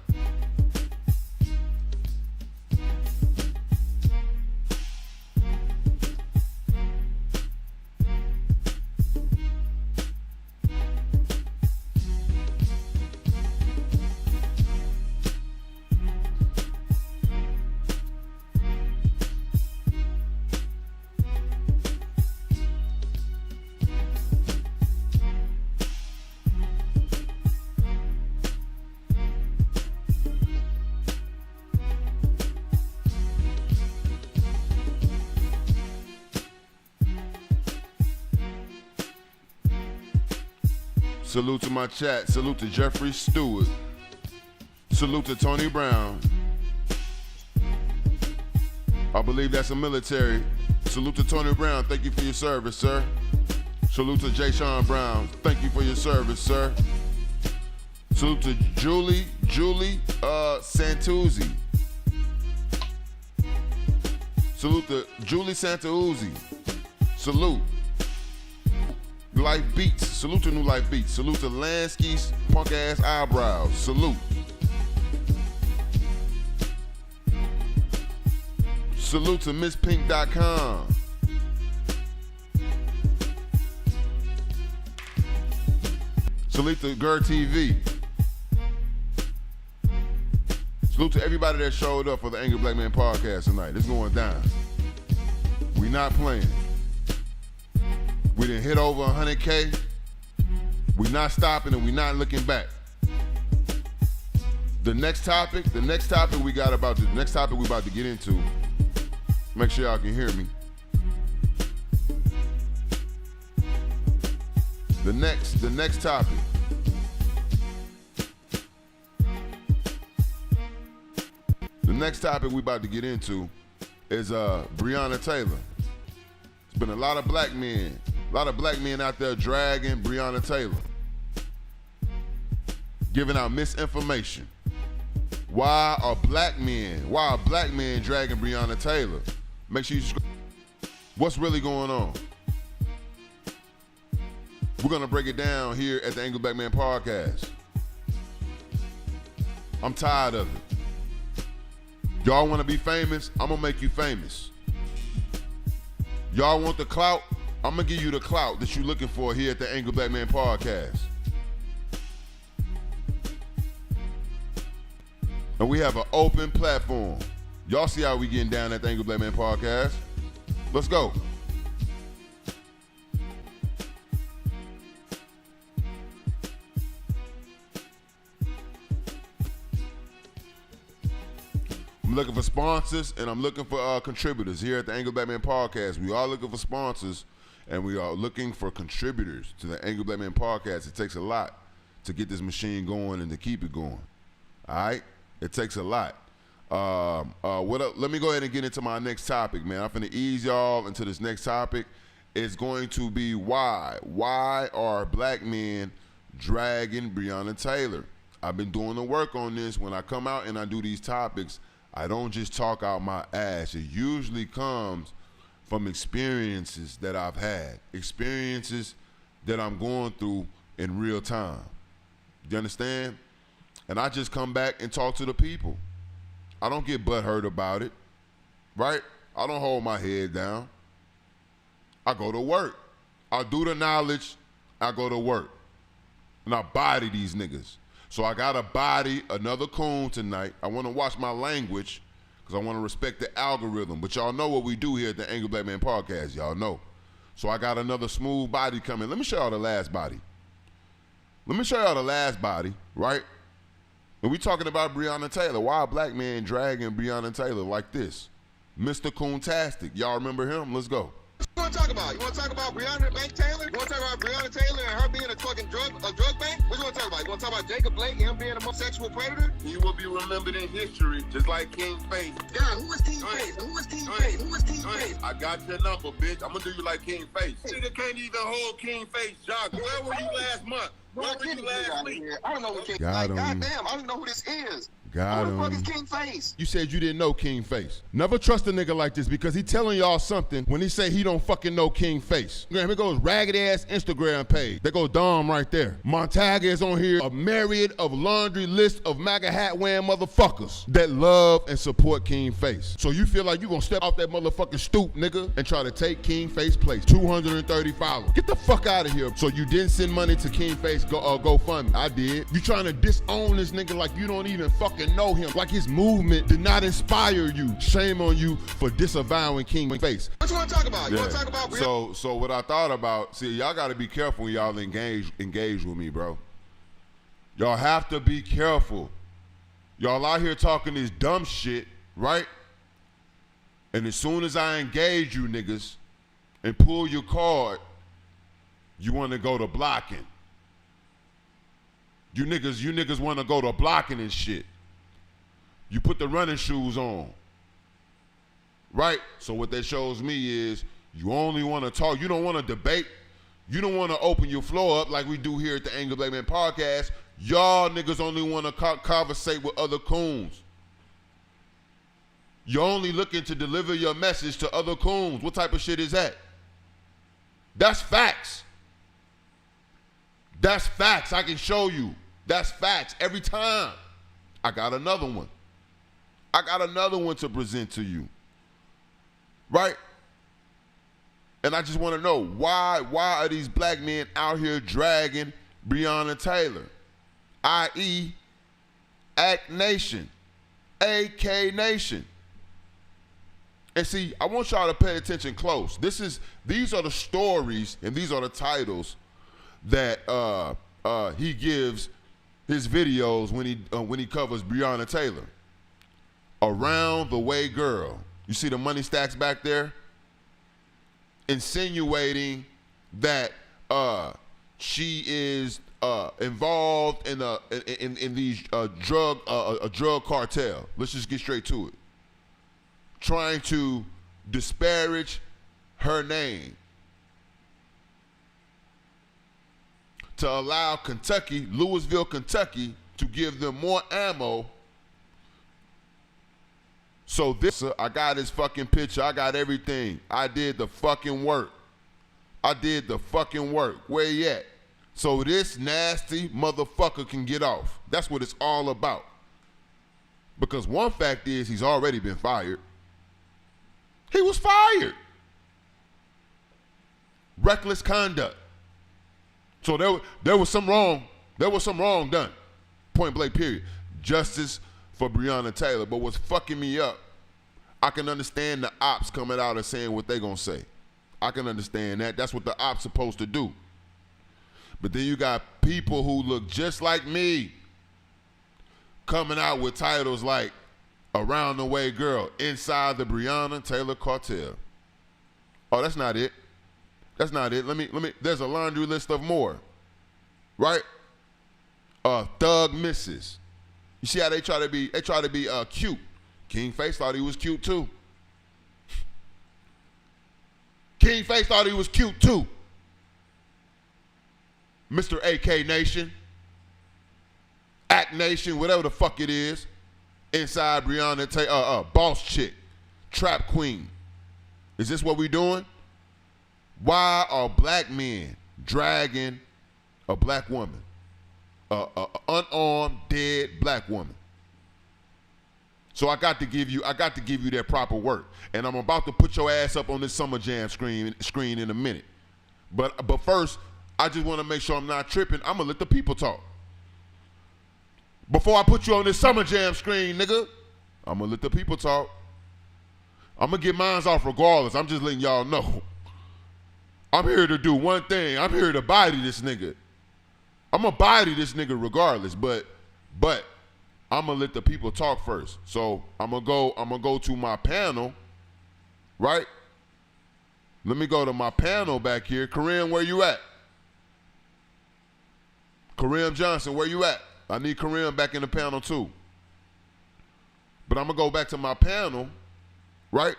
Speaker 1: Salute to my chat. Salute to Jeffrey Stewart. Salute to Tony Brown. I believe that's a military. Salute to Tony Brown. Thank you for your service, sir. Salute to Jay Sean Brown. Thank you for your service, sir. Salute to Julie Santuzzi. Salute to Julie Santuzzi. Salute. Life Beats. Salute to New Life Beats. Salute to Lansky's punk ass eyebrows. Salute. Salute to MissPink.com. Salute to Girl TV. Salute to everybody that showed up for the Angry Black Man Podcast tonight. It's going down. We not playing. We done hit over 100K. We not stopping and we not looking back. The next topic we about to get into. Make sure y'all can hear me. The next topic. The next topic we about to get into is Brianna Taylor. There's been a lot of black men out there dragging Brianna Taylor, giving out misinformation. Why are black men dragging Brianna Taylor? Make sure you subscribe. What's really going on? We're gonna break it down here at the Angry Black Man Podcast. I'm tired of it. Y'all wanna be famous? I'm gonna make you famous. Y'all want the clout? I'm gonna give you the clout that you're looking for here at the Angry Black Man Podcast. And we have an open platform. Y'all see how we getting down at the Angry Black Man Podcast. Let's go. I'm looking for sponsors and I'm looking for contributors here at the Angry Black Man Podcast. We are looking for sponsors and we are looking for contributors to the Angry Black Man Podcast. It takes a lot to get this machine going and to keep it going. All right? It takes a lot. Let me go ahead and get into my next topic, man. I'm finna ease y'all into this next topic. It's going to be why. Why are black men dragging Breonna Taylor? I've been doing the work on this. When I come out and I do these topics, I don't just talk out my ass. It usually comes from experiences that I've had, experiences that I'm going through in real time. You understand? And I just come back and talk to the people. I don't get butthurt about it, right? I don't hold my head down. I go to work. I do the knowledge. I go to work. And I body these niggas. So I got to body another coon tonight. I want to watch my language because I want to respect the algorithm. But y'all know what we do here at the Angry Black Man Podcast. Y'all know. So I got another smooth body coming. Let me show y'all the last body. Right? And we talking about Breonna Taylor. Why a black man dragging Breonna Taylor like this? Mr. Coontastic. Y'all remember him? Let's go.
Speaker 13: One
Speaker 2: want to talk about? You want to talk about Brianna Taylor? You want to talk about Brianna Taylor and her being a fucking drug bank? What you want to talk about? You want to talk about Jacob Blake and him being a sexual predator?
Speaker 1: He will be remembered in history, just like King Face.
Speaker 2: God, who is King Face? Who is King Face? Who is King Face?
Speaker 1: I got your number, bitch. I'm gonna do you like King Face. Nigga can't even hold King Face jogging. Where were you last month? Where were you last week?
Speaker 2: I don't know what King Face.
Speaker 1: Got him.
Speaker 2: Goddamn, I don't know who this is.
Speaker 1: Got
Speaker 2: Who the fuck
Speaker 1: him.
Speaker 2: is King Face?
Speaker 1: You said you didn't know King Face. Never trust a nigga like this because he telling y'all something when he say he don't fucking know King Face. Here goes ragged ass Instagram page. There goes Dom right there. Montaga is on here, a myriad of laundry list of MAGA hat wearing motherfuckers that love and support King Face. So you feel like you gonna step off that motherfucking stoop, nigga, and try to take King Face place. 230 followers. Get the fuck out of here. So you didn't send money to King Face GoFundMe. I did. You trying to disown this nigga like you don't even fucking know him, like his movement did not inspire you. Shame on you for disavowing King Face.
Speaker 2: What you want to talk about? You want to talk about Brianna?
Speaker 1: So what I thought about, see, y'all got to be careful when y'all engage with me, bro. Y'all have to be careful. Y'all out here talking this dumb shit, right? And as soon as I engage you niggas and pull your card, you want to go to blocking. You niggas want to go to blocking and shit. You put the running shoes on, right? So what that shows me is you only want to talk. You don't want to debate. You don't want to open your floor up like we do here at the Angry Black Man Podcast. Y'all niggas only want to conversate with other coons. You're only looking to deliver your message to other coons. What type of shit is that? That's facts. That's facts. I can show you. That's facts every time. I got another one. I got another one to present to you. Right? And I just want to know why are these black men out here dragging Brianna Taylor, i.e. Act Nation, AK Nation. And see, I want y'all to pay attention close. These are the stories and these are the titles that he gives his videos when he covers Brianna Taylor. Around the Way Girl. You see the money stacks back there? Insinuating that she is involved in these drug cartel. Let's just get straight to it. Trying to disparage her name to allow Kentucky, Louisville, Kentucky, to give them more ammo. So I got his fucking picture. I got everything. I did the fucking work. Where he at? So this nasty motherfucker can get off. That's what it's all about. Because one fact is he's already been fired. He was fired. Reckless conduct. So there was some wrong. There was some wrong done. Point blank, period. Justice for Brianna Taylor. But what's fucking me up, I can understand the ops coming out and saying what they gonna say. I can understand that. That's what the ops supposed to do. But then you got people who look just like me coming out with titles like Around the Way Girl, Inside the Brianna Taylor Cartel. Oh, that's not it. That's not it. Let me, there's a laundry list of more. Right? Thug Misses. You see how they try to be cute. King Face thought he was cute too. King Face thought he was cute too. Mr. AK Nation, Act Nation, whatever the fuck it is. Inside Brianna, Boss Chick, Trap Queen. Is this what we doing? Why are black men dragging a black woman? A unarmed, dead black woman. So I got to give you that proper work. And I'm about to put your ass up on this Summer Jam screen in a minute. But first, I just want to make sure I'm not tripping. I'm going to let the people talk. Before I put you on this Summer Jam screen, nigga, I'm going to let the people talk. I'm going to get mines off regardless. I'm just letting y'all know. I'm here to do one thing. I'm here to body this nigga. I'm going to body this nigga regardless, but I'm going to let the people talk first. So I'm going to go to my panel, right? Let me go to my panel back here. Kareem, where you at? Kareem Johnson, where you at? I need Kareem back in the panel too. But I'm going to go back to my panel, right?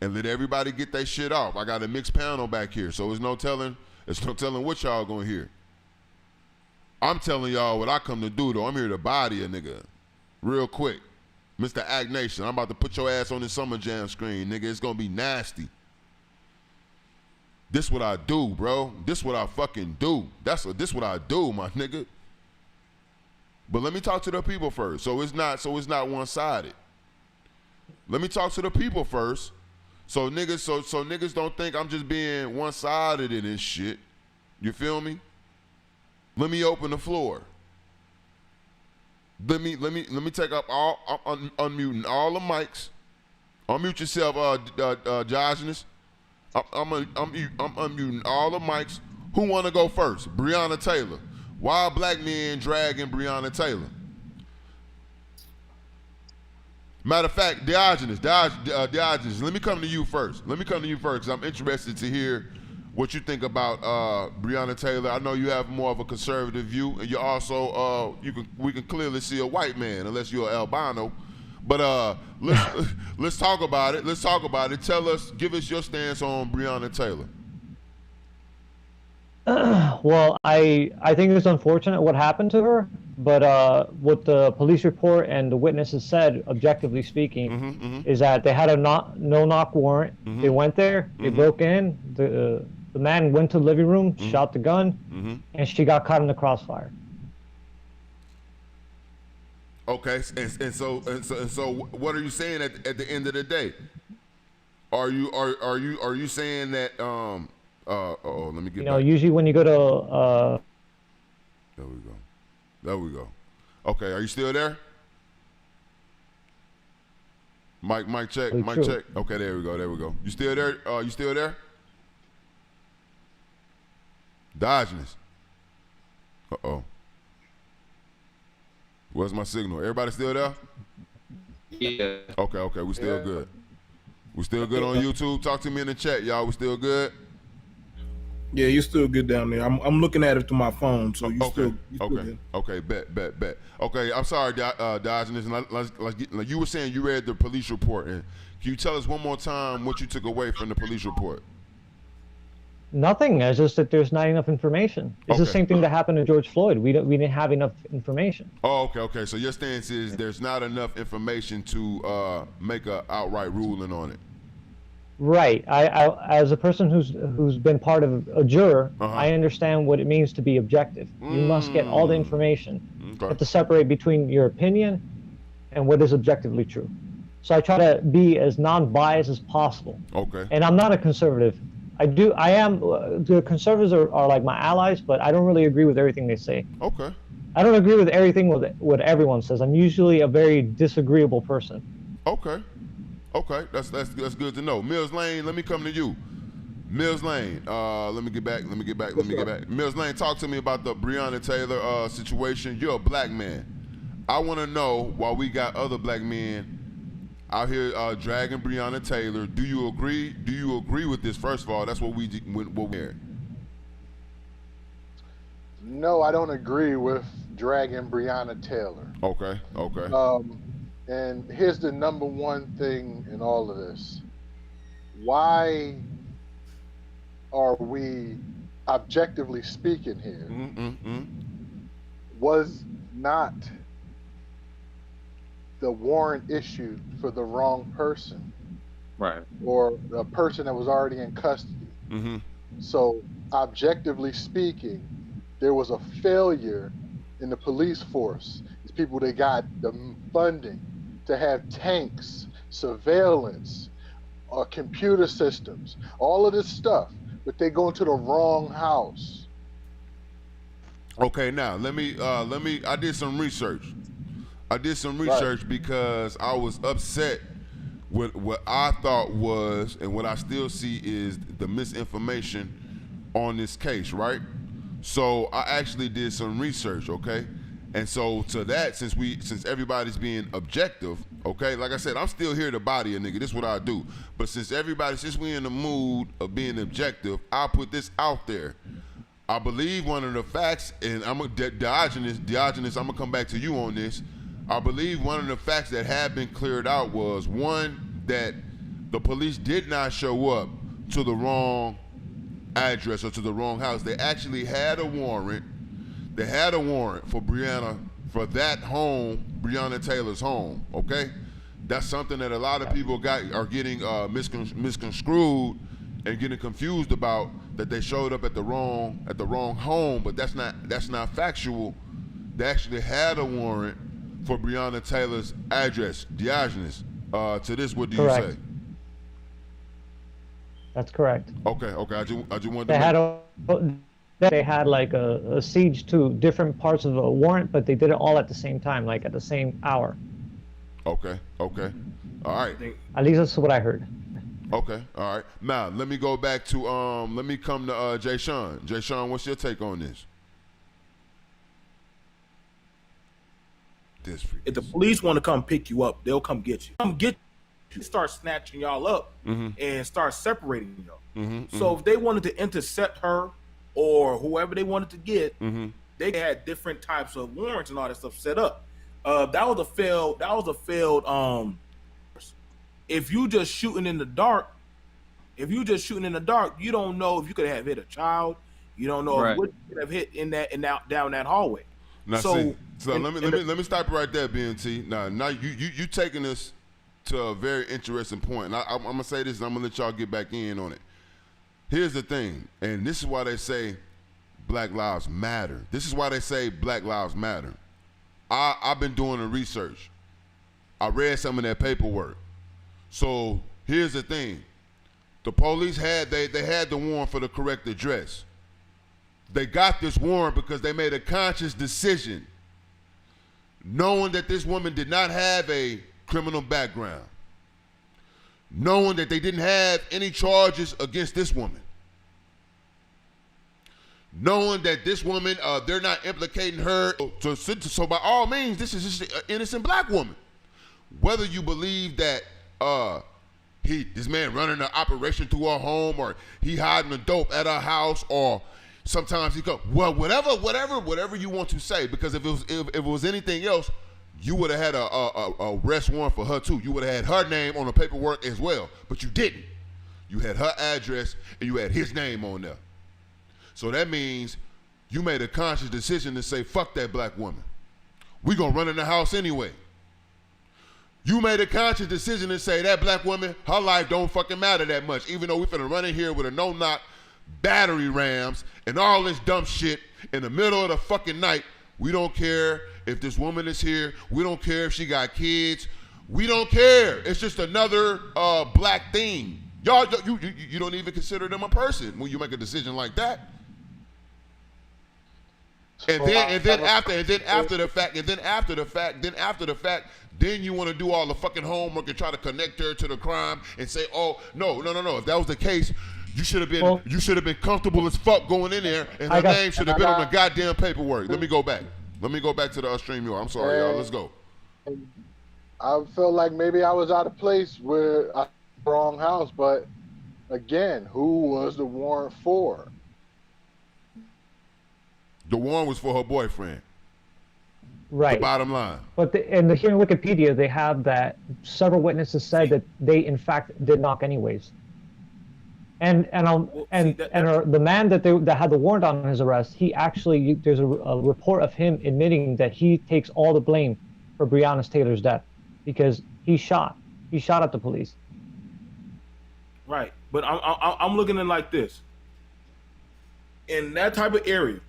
Speaker 1: And let everybody get their shit off. I got a mixed panel back here, so there's no telling what y'all going to hear. I'm telling y'all what I come to do, though. I'm here to body a nigga real quick. Mr. Act Nation, I'm about to put your ass on this Summer Jam screen, nigga. It's going to be nasty. This what I do, bro. This what I fucking do. This what I do, my nigga. But let me talk to the people first. So it's not one-sided. Let me talk to the people first. So niggas don't think I'm just being one-sided in this shit. You feel me? Let me open the floor. Let me take up all unmuting all the mics. Unmute yourself, Diogenes. I'm unmuting all the mics. Who want to go first? Brianna Taylor. Why black men dragging Brianna Taylor? Matter of fact, Diogenes, let me come to you first. Because I'm interested to hear what you think about Brianna Taylor. I know you have more of a conservative view, and you're also we can clearly see a white man, unless you're an albino. But let's talk about it. Give us your stance on Brianna Taylor.
Speaker 8: Well, I think it's unfortunate what happened to her, but what the police report and the witnesses said, objectively speaking, is that they had a no-knock warrant. They went there, they broke in, the man went to the living room, shot the gun, and she got caught in the crossfire.
Speaker 1: Okay, and so what are you saying at the end of the day? Are you saying that let me get back.
Speaker 8: Usually when you go to
Speaker 1: There we go. Okay, are you still there? Mic check. Check. Okay, there we go. You still there? Diogenes. Where's my signal? Everybody still there?
Speaker 5: Yeah.
Speaker 1: Okay, we still good. We still good on YouTube. Talk to me in the chat, y'all. We still good?
Speaker 11: Yeah, you're still good down there. I'm looking at it through my phone, so you still good.
Speaker 1: Okay, bet. Okay, I'm sorry, Diogenes. Like you were saying, you read the police report, and can you tell us one more time what you took away from the police report?
Speaker 8: Nothing. It's just that there's not enough information. It's the same thing that happened to George Floyd. We didn't have enough information.
Speaker 1: Oh, okay. So your stance is there's not enough information to make an outright ruling on it.
Speaker 8: Right. I as a person who's been part of a juror, I understand what it means to be objective. You must get all the information. You have to separate between your opinion and what is objectively true. So I try to be as non-biased as possible. Okay. And I'm not a conservative. I am. The conservatives are like my allies, but I don't really agree with everything they say.
Speaker 1: Okay.
Speaker 8: I don't agree with everything what everyone says. I'm usually a very disagreeable person.
Speaker 1: Okay. That's good to know. Mills Lane, let me come to you. Mills Lane, let me get back. Mills Lane, talk to me about the Brianna Taylor situation. You're a black man. I want to know, while we got other black men out here dragging Brianna Taylor, do you agree? Do you agree with this? First of all, that's what we heard.
Speaker 12: No, I don't agree with dragging Brianna Taylor.
Speaker 1: Okay.
Speaker 12: And here's the number one thing in all of this. Why are we, objectively speaking here, was not the warrant issued for the wrong person,
Speaker 5: right, or
Speaker 12: a person that was already in custody. So objectively speaking, there was a failure in the police force. These people, they got the funding to have tanks, surveillance, computer systems, all of this stuff, but they go into the wrong house.
Speaker 1: Okay, now let me I did some research. Because I was upset with what I thought was, and what I still see is, the misinformation on this case, right? So I actually did some research, okay? And so to that, since everybody's being objective, okay, like I said, I'm still here to body a nigga. This is what I do. But since we in the mood of being objective, I'll put this out there. I believe one of the facts, and Diogenes, I'm gonna come back to you on this. I believe one of the facts that have been cleared out was, one, that the police did not show up to the wrong address or to the wrong house. They actually had a warrant. They had a warrant for Brianna, for that home, Brianna Taylor's home, okay? That's something that a lot of people are getting misconstrued and getting confused about, that they showed up at the wrong home, but that's not factual. They actually had a warrant for Brianna Taylor's address. Diogenes, to this, what do you say?
Speaker 8: That's correct.
Speaker 1: Okay. I just wanted to
Speaker 8: they had like a siege to different parts of a warrant, but they did it all at the same time, like at the same hour.
Speaker 1: Okay. All right.
Speaker 8: At least that's what I heard.
Speaker 1: Okay. All right. Now let me go back to let me come to Jay Sean. Jay Sean, what's your take on this?
Speaker 11: If the police want to come pick you up, they'll come get you. Start snatching y'all up and start separating y'all. So if they wanted to intercept her or whoever they wanted to get, they had different types of warrants and all that stuff set up. That was a failed. If you just shooting in the dark, you don't know if you could have hit a child. You don't know what you could have hit in that and out down that hallway.
Speaker 1: Now, so let me stop you right there, BNT. Now you taking this to a very interesting point. And I'm gonna say this, and I'm gonna let y'all get back in on it. Here's the thing, and this is why they say Black Lives Matter. I've been doing the research. I read some of that paperwork. So here's the thing: the police had they had the warrant for the correct address. They got this warrant because they made a conscious decision, knowing that this woman did not have a criminal background, knowing that they didn't have any charges against this woman, knowing that this woman, they're not implicating her. So by all means, this is just an innocent black woman. Whether you believe that this man running an operation through her home, or he hiding the dope at her house, or sometimes he go, well, whatever you want to say, because if it was anything else, you would have had a arrest warrant for her too. You would have had her name on the paperwork as well, but you didn't. You had her address and you had his name on there. So that means you made a conscious decision to say, fuck that black woman. We gonna run in the house anyway. You made a conscious decision to say that black woman, her life don't fucking matter that much, even though we finna run in here with a no-knock battery rams and all this dumb shit in the middle of the fucking night. We don't care if this woman is here. We don't care if she got kids. We don't care. It's just another black thing. Y'all, you don't even consider them a person when you make a decision like that. And then after the fact, then you want to do all the fucking homework and try to connect her to the crime and say, oh, no. If that was the case, you should have been comfortable as fuck going in there, and her name should have been on the goddamn paperwork. Let me go back to the stream. I'm sorry, y'all. Let's go.
Speaker 12: I felt like maybe I was out of place with a wrong house, but again, who was the warrant for?
Speaker 1: The warrant was for her boyfriend.
Speaker 8: Right.
Speaker 1: The bottom line.
Speaker 8: But here in Wikipedia, they have that several witnesses said that they in fact did knock anyways. And the man that had the warrant on his arrest, he actually, there's a report of him admitting that he takes all the blame for Breonna Taylor's death because he shot at the police.
Speaker 11: Right, but I'm looking at it like this. In that type of area,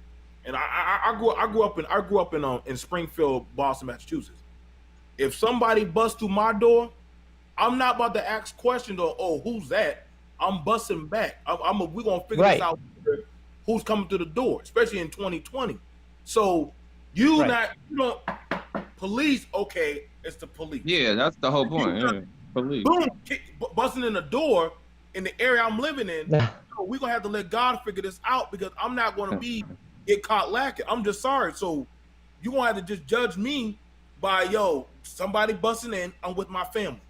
Speaker 11: and I grew up in Springfield, Boston, Massachusetts. If somebody busts through my door, I'm not about to ask questions or, oh, who's that? I'm busting back. We're gonna figure this out. Who's coming through the door, especially in 2020. So police. Okay, it's the police.
Speaker 5: Yeah, that's the whole point. Yeah. Police.
Speaker 11: Boom, busting in the door in the area I'm living in. We're gonna have to let God figure this out because I'm not gonna get caught lacking. I'm just sorry. So You gonna have to just judge me by somebody busting in. I'm with my family.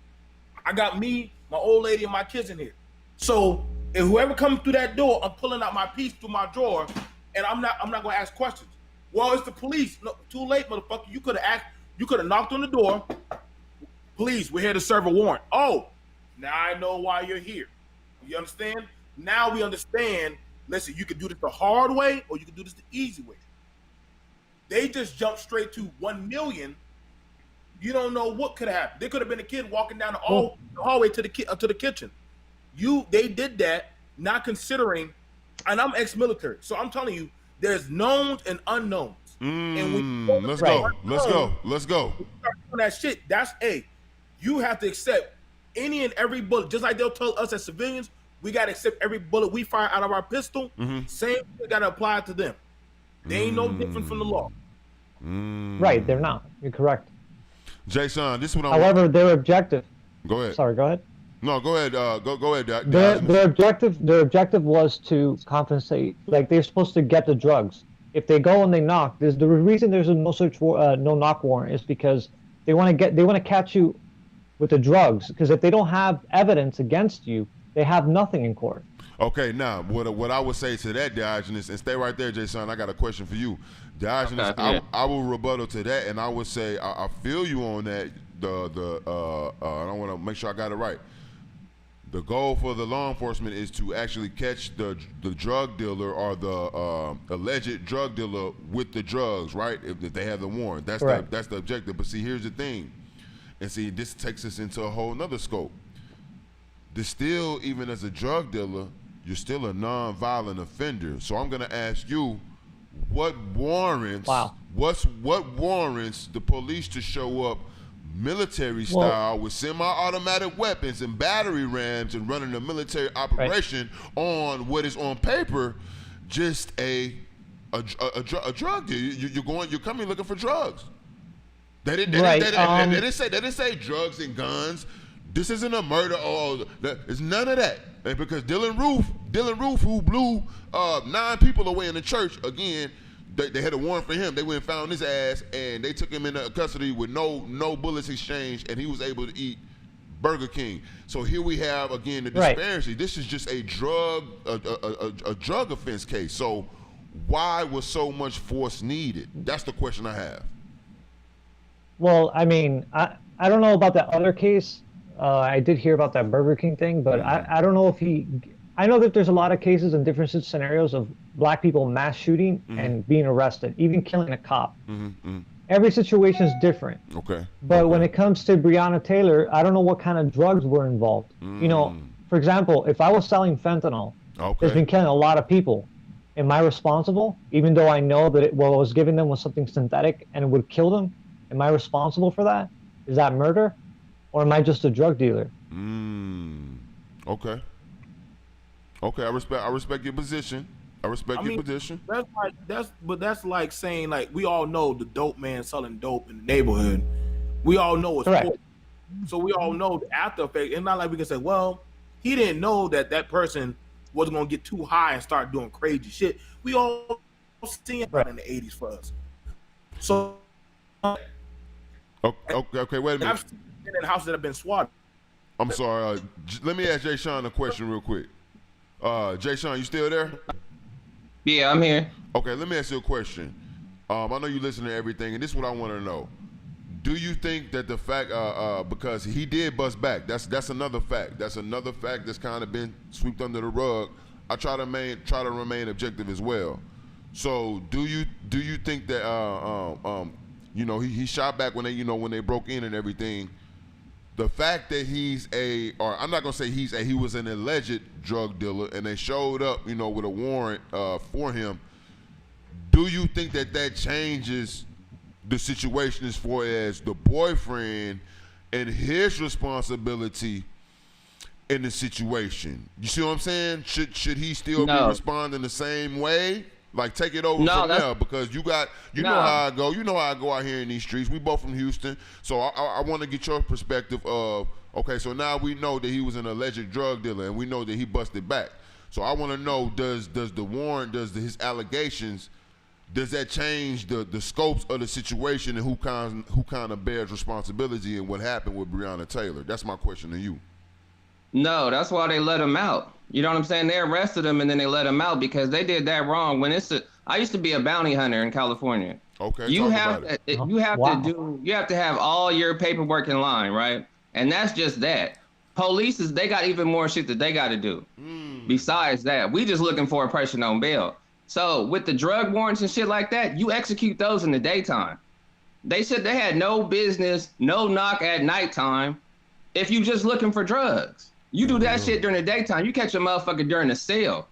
Speaker 11: I got me, my old lady, and my kids in here. So if whoever comes through that door, I'm pulling out my piece through my drawer, and I'm not gonna ask questions. Well, it's the police. No, too late, motherfucker. You could have knocked on the door. Please, we're here to serve a warrant. Oh, now I know why you're here. You understand? Now we understand. Listen, you can do this the hard way, or you can do this the easy way. They just jumped straight to 1 million. You don't know what could have happened. There could have been a kid walking down the hallway to the kitchen. They did that, not considering. And I'm ex-military, so I'm telling you, there's knowns and unknowns. And
Speaker 1: let's go.
Speaker 11: On that shit, you have to accept any and every bullet. Just like they'll tell us as civilians, we gotta accept every bullet we fire out of our pistol. Same thing gotta apply to them. They ain't no different from the law.
Speaker 8: Right, they're not. You're correct.
Speaker 1: Jason, this is what
Speaker 8: However, their objective.
Speaker 1: Go ahead.
Speaker 8: Sorry, go ahead.
Speaker 1: No, go ahead. Go ahead.
Speaker 8: Their objective was to compensate. Like, they're supposed to get the drugs. If they go and they knock, the reason there's a no knock warrant is because they want to catch you with the drugs. Because if they don't have evidence against you, they have nothing in court.
Speaker 1: Okay, now what I would say to that, Diogenes, and stay right there, Jason. I got a question for you, Diogenes. Okay, I will rebuttal to that, and I would say I feel you on that. I want to make sure I got it right. The goal for the law enforcement is to actually catch the drug dealer or the alleged drug dealer with the drugs, right? If they have the warrant, that's the objective. But see, here's the thing, and see, this takes us into a whole nother scope. There's still, even as a drug dealer, you're still a non-violent offender. So I'm gonna ask you, what warrants? What warrants the police to show up military style with semi-automatic weapons and battery rams and running a military operation on what is on paper just a drug deal? You're coming looking for drugs. They didn't say drugs and guns. This isn't a murder. It's none of that. And because Dylan Roof, who blew 9 people away in the church, again, they had a warrant for him. They went and found his ass, and they took him into custody with no bullets exchanged, and he was able to eat Burger King. So here we have, again, the disparity. Right. This is just a drug offense case. So why was so much force needed? That's the question I have.
Speaker 8: Well, I mean, I don't know about that other case. I did hear about that Burger King thing, but I don't know if I know that there's a lot of cases and different scenarios of black people mass shooting and being arrested, even killing a cop. Every situation is different.
Speaker 1: Okay.
Speaker 8: But when it comes to Brianna Taylor, I don't know what kind of drugs were involved. You know, for example, if I was selling fentanyl, it's been killing a lot of people. Am I responsible? Even though I know that what I was giving them was something synthetic and it would kill them, am I responsible for that? Is that murder? Or am I just a drug dealer?
Speaker 1: Okay. I respect your position. Your position.
Speaker 11: That's like saying, like, we all know the dope man selling dope in the neighborhood. We all know it's poison. So we all know the after effect. It's not like we can say, well, he didn't know that person wasn't gonna get too high and start doing crazy shit. We all seen it in the 80s for us. So
Speaker 1: okay, wait a minute.
Speaker 11: I've seen it in houses that have been swatted.
Speaker 1: I'm sorry. Let me ask Jay Sean a question real quick. Jay Sean, you still there?
Speaker 5: Yeah, I'm here.
Speaker 1: Okay, let me ask you a question. I know you listen to everything, and this is what I want to know. Do you think that the fact, because he did bust back, that's another fact. That's another fact that's kind of been swept under the rug. I try to remain objective as well. So do you think that he shot back when they broke in and everything? The fact that I'm not gonna say he was an alleged drug dealer, and they showed up, with a warrant for him. Do you think that changes the situation as far as the boyfriend and his responsibility in the situation? You see what I'm saying? Should he still be responding the same way? Like, take it over from there, because you know how I go. You know how I go out here in these streets. We both from Houston, so I want to get your perspective of, okay, so now we know that he was an alleged drug dealer, and we know that he busted back. So I want to know, does his allegations does that change the scopes of the situation and who kind of bears responsibility in what happened with Brianna Taylor? That's my question to you.
Speaker 5: No, that's why they let him out. You know what I'm saying? They arrested him and then they let him out because they did that wrong. I used to be a bounty hunter in California.
Speaker 1: Okay.
Speaker 5: You have to have all your paperwork in line, right? And that's just that. Police they got even more shit that they got to do. Besides that, we just looking for a person on bail. So with the drug warrants and shit like that, you execute those in the daytime. They said they had no business, no knock at nighttime if you just looking for drugs. You do that shit during the daytime. You catch a motherfucker during the sale.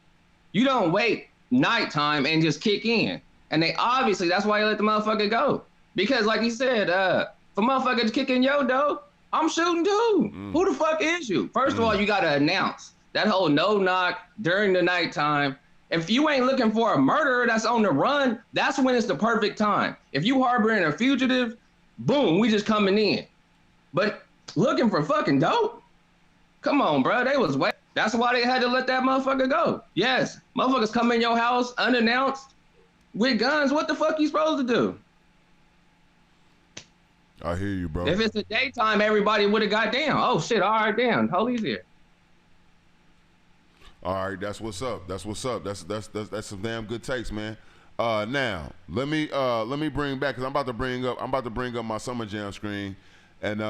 Speaker 5: You don't wait nighttime and just kick in. And that's why they let the motherfucker go. Because like he said, if a motherfucker kick in your door, I'm shooting too. Who the fuck is you? First of all, you gotta announce that whole no knock during the nighttime. If you ain't looking for a murderer that's on the run, that's when it's the perfect time. If you harboring a fugitive, boom, we just coming in. But looking for fucking dope? Come on, bro. They was waiting. That's why they had to let that motherfucker go. Yes, motherfuckers come in your house unannounced with guns. What the fuck you supposed to do?
Speaker 1: I hear you, bro.
Speaker 5: If it's the daytime, everybody would have got down. Oh shit! All right, damn. Police here.
Speaker 1: All right, that's what's up. That's some damn good takes, man. Now let me bring back because I'm about to bring up my Summer Jam screen. And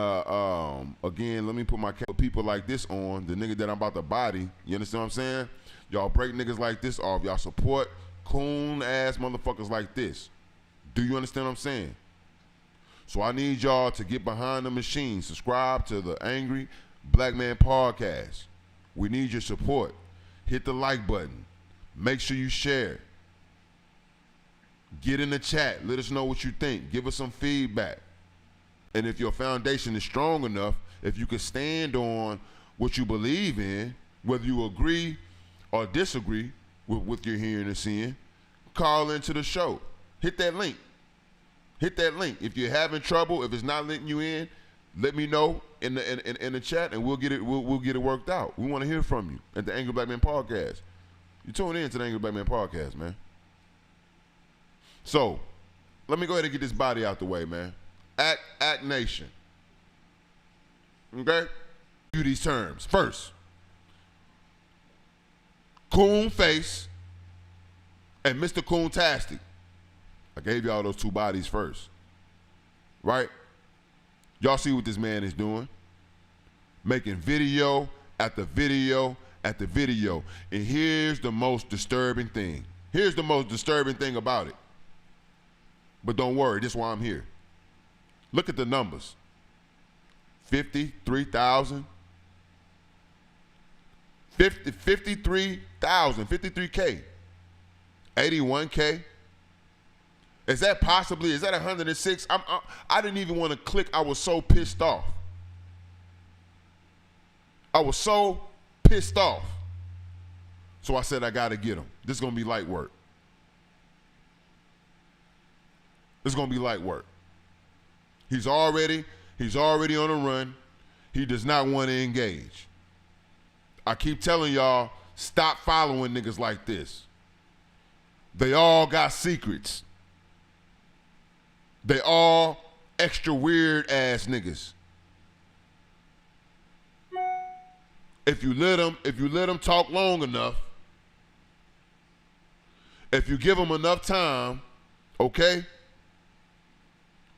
Speaker 1: again, let me put my people like this on, the nigga that I'm about to body. You understand what I'm saying? Y'all break niggas like this off. Y'all support coon-ass motherfuckers like this. Do you understand what I'm saying? So I need y'all to get behind the machine. Subscribe to the Angry Black Man Podcast. We need your support. Hit the like button. Make sure you share. Get in the chat. Let us know what you think. Give us some feedback. And if your foundation is strong enough, if you can stand on what you believe in, whether you agree or disagree with your hearing and seeing, call into the show. Hit that link. Hit that link. If you're having trouble, if it's not letting you in, let me know in the chat and we'll get it worked out. We want to hear from you at the Angry Black Man Podcast. You tune in to the Angry Black Man Podcast, man. So let me go ahead and get this body out the way, man. Act Nation. Okay? Use these terms. First, Coon Face and Mr. Coontastic. I gave y'all those two bodies first. Right? Y'all see what this man is doing? Making video after video after video. And here's the most disturbing thing. Here's the most disturbing thing about it. But don't worry, this is why I'm here. Look at the numbers. 53,000. 53,000, 53K. 81K. Is that 106? I didn't even want to click. I was so pissed off. So I said, I got to get him. This is going to be light work. He's already on a run. He does not want to engage. I keep telling y'all, stop following niggas like this. They all got secrets. They all extra weird ass niggas. If you let them talk long enough, if you give them enough time, okay,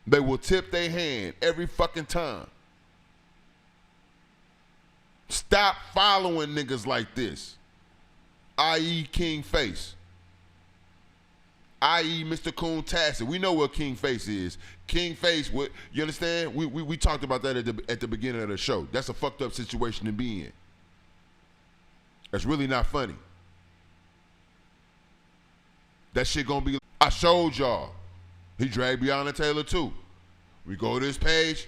Speaker 1: they will tip their hand every fucking time. Stop following niggas like this, i.e. King Face, i.e. Mr. Coontastic. We know what King Face is. King Face, what you understand? We talked about that at the beginning of the show. That's a fucked up situation to be in. That's really not funny. That shit gonna be. I showed y'all. He dragged Brianna Taylor too. We go to his page.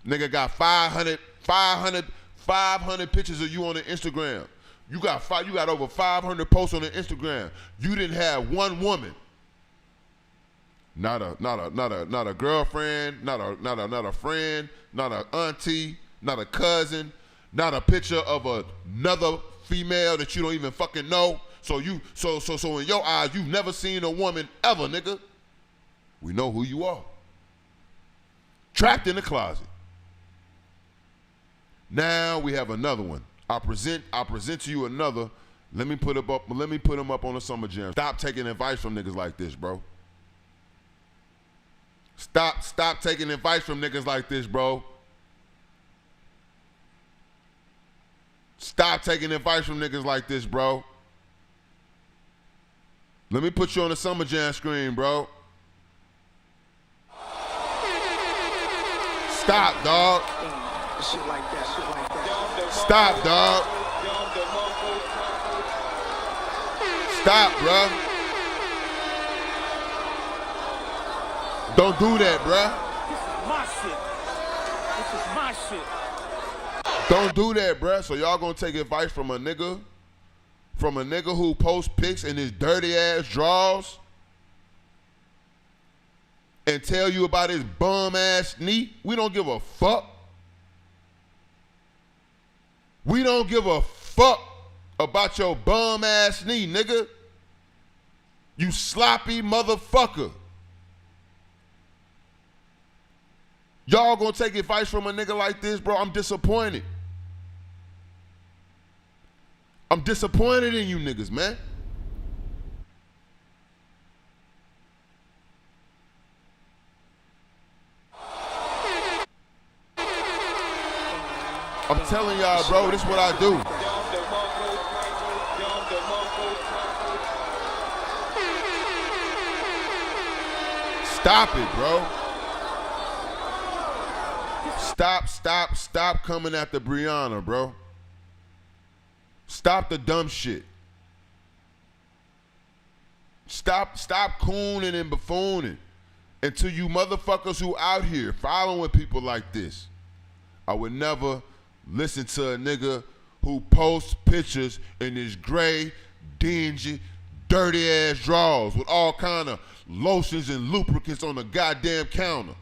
Speaker 1: Nigga got 500 pictures of you on the Instagram. You got over 500 posts on the Instagram. You didn't have one woman. Not a girlfriend, not a friend, not an auntie, not a cousin, not a picture of another female that you don't even fucking know. So in your eyes, you've never seen a woman ever, nigga. We know who you are. Trapped in the closet. Now we have another one. I present to you another. Let me put him up on the Summer Jam. Stop taking advice from niggas like this, bro. Stop taking advice from niggas like this, bro. Stop taking advice from niggas like this, bro. Let me put you on the Summer Jam screen, bro. Stop, dog. Stop, dog. Stop, bro. Don't do that, bro.
Speaker 13: This is my shit.
Speaker 1: Don't do that, bro. So y'all gonna take advice from a nigga who posts pics in his dirty ass drawers and tell you about his bum ass knee? We don't give a fuck. We don't give a fuck about your bum ass knee, nigga. You sloppy motherfucker. Y'all gonna take advice from a nigga like this, bro? I'm disappointed. I'm disappointed in you niggas, man. I'm telling y'all, bro, this is what I do. Stop it, bro. Stop coming after Brianna, bro. Stop the dumb shit. Stop cooning and buffooning until you motherfuckers who out here following people like this. I would never listen to a nigga who posts pictures in his gray, dingy, dirty ass drawers with all kind of lotions and lubricants on the goddamn counter.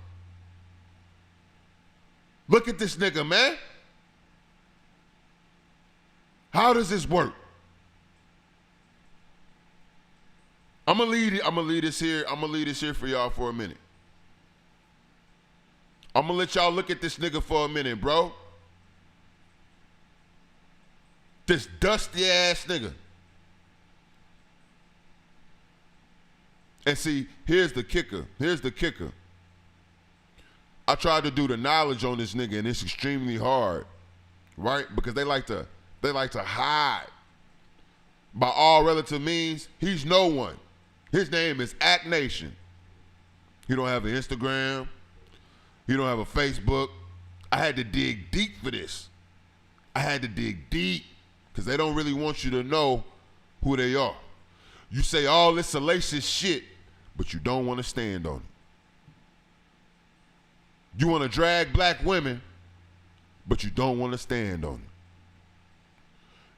Speaker 1: Look at this nigga, man. How does this work? I'm gonna leave this here for y'all for a minute. I'm gonna let y'all look at this nigga for a minute, bro. This dusty ass nigga. And see, here's the kicker. I tried to do the knowledge on this nigga, and it's extremely hard, right? Because they like to hide. By all relative means, he's no one. His name is Act Nation. He don't have an Instagram. He don't have a Facebook. I had to dig deep for this. I had to dig deep because they don't really want you to know who they are. You say all this salacious shit, but you don't want to stand on it. You want to drag black women, but you don't want to stand on it.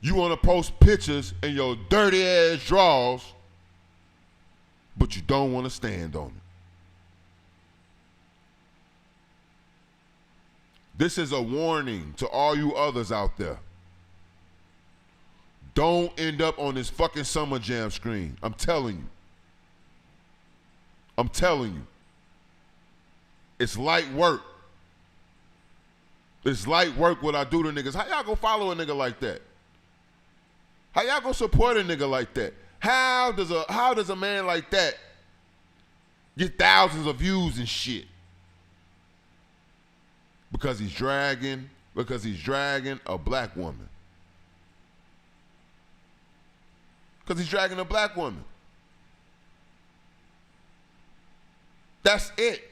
Speaker 1: You want to post pictures in your dirty ass drawers, but you don't want to stand on it. This is a warning to all you others out there. Don't end up on this fucking Summer Jam screen. I'm telling you. I'm telling you. It's light work. It's light work what I do to niggas. How y'all gonna follow a nigga like that? How y'all gonna support a nigga like that? How does a man like that get thousands of views and shit? Because he's dragging a black woman. Because he's dragging a black woman. That's it.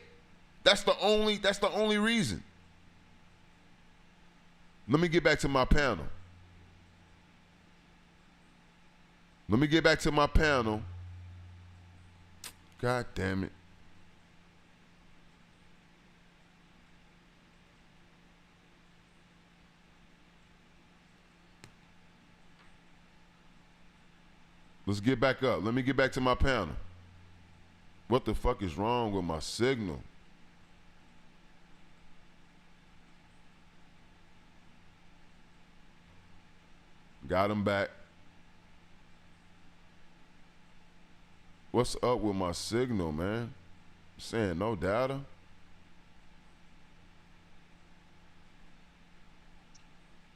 Speaker 1: That's the only reason. Let me get back to my panel. God damn it. Let's get back up. Let me get back to my panel. What the fuck is wrong with my signal? Got him back. What's up with my signal, man? Saying no data?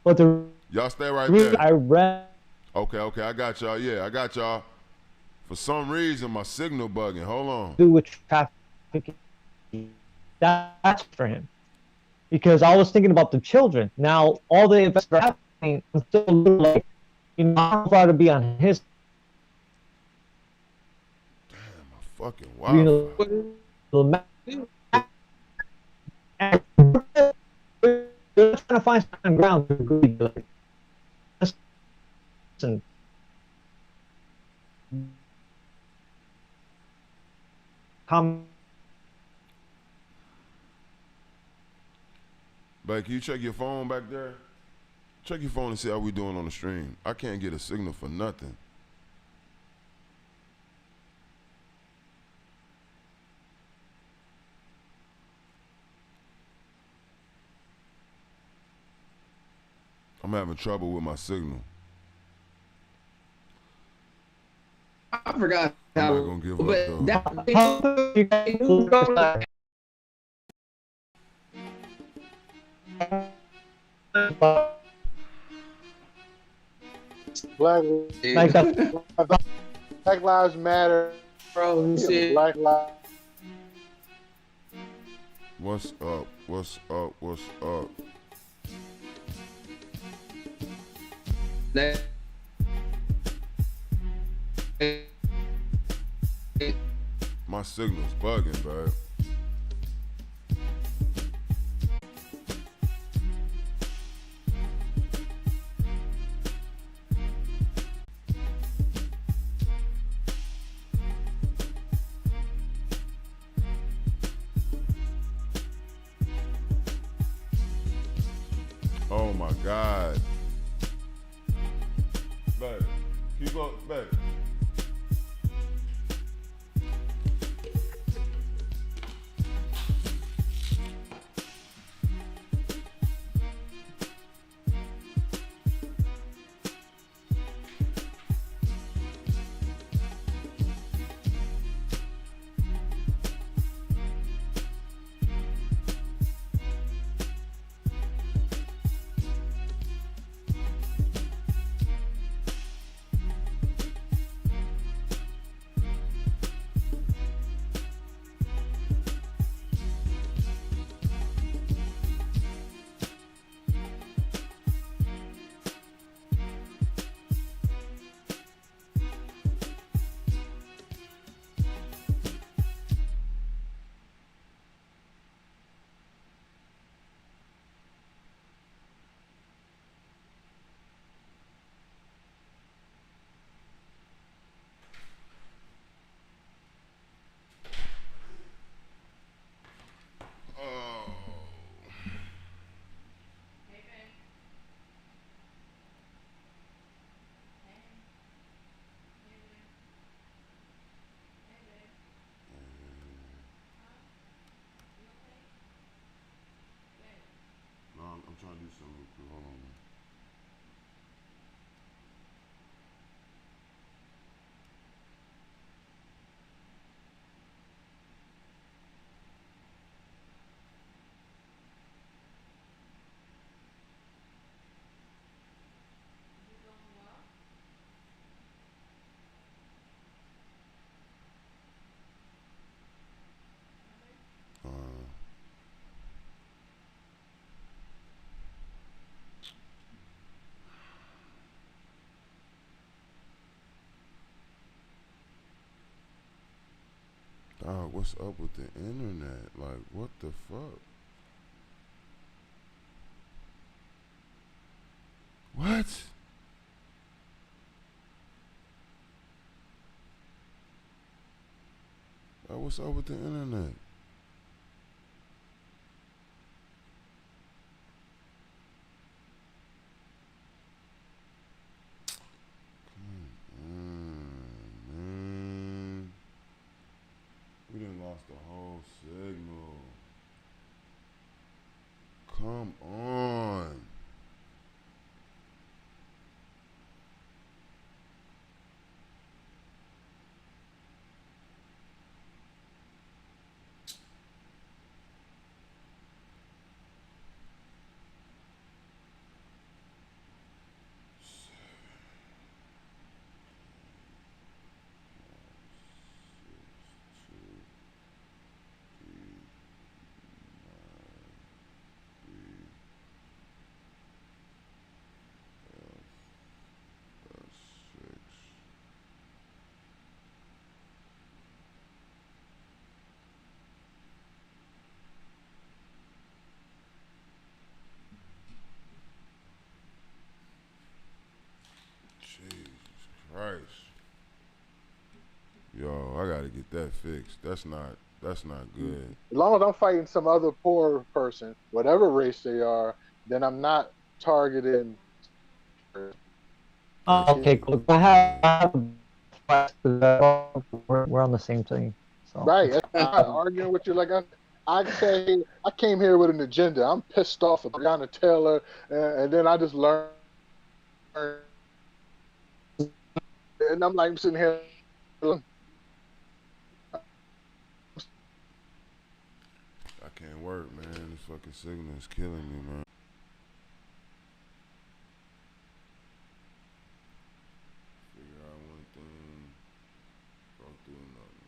Speaker 8: But the
Speaker 1: Y'all stay right there.
Speaker 8: I read.
Speaker 1: Okay, I got y'all. Yeah, I got y'all. For some reason, my signal bugging. Hold on.
Speaker 8: Do with trafficking. That's for him. Because I was thinking about the children. Now, all the events that are happening, I'm still a little like, you know, I don't to be on his.
Speaker 1: Damn, my fucking Wi-Fi.
Speaker 8: They're trying to find some ground to agree. Listen.
Speaker 1: But can you check your phone back there? Check your phone and see how we doing on the stream. I can't get a signal for nothing. I'm having trouble with my signal.
Speaker 5: I forgot.
Speaker 1: I'm not gonna give up though.
Speaker 12: Black Lives Matter.
Speaker 5: Bro, shit.
Speaker 12: Black Lives.
Speaker 1: What's up? What's up? What's up? My signal's bugging, bro. Oh my God. Baby, keep going, baby. I'm trying to do something real quick. Hold on. Dog, what's up with the internet? Like, what the fuck? What? Like, what's up with the internet? Man. We done lost the whole signal. Come on. Yo, I gotta get that fixed. That's not good.
Speaker 12: As long as I'm fighting some other poor person, whatever race they are, then I'm not targeting.
Speaker 8: Okay, cool. We're on the same thing. So.
Speaker 12: Right. I'm not arguing with you. Like I say, I came here with an agenda. I'm pissed off at Brianna Taylor, and then I just learned. And I'm like, I'm sitting here.
Speaker 1: I can't work, man. This fucking signal is killing me, man. Figure out one thing, go through another.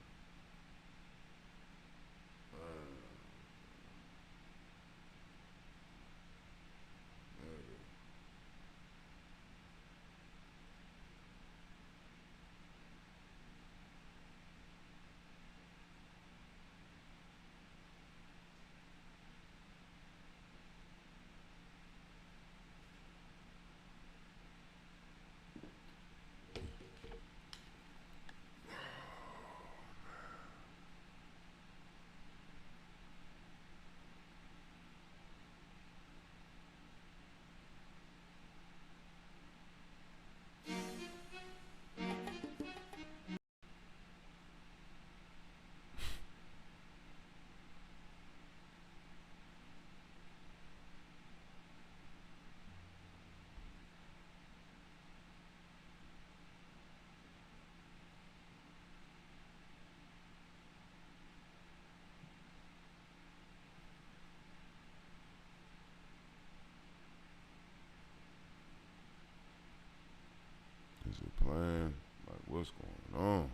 Speaker 1: Is it playing? Like, what's going on?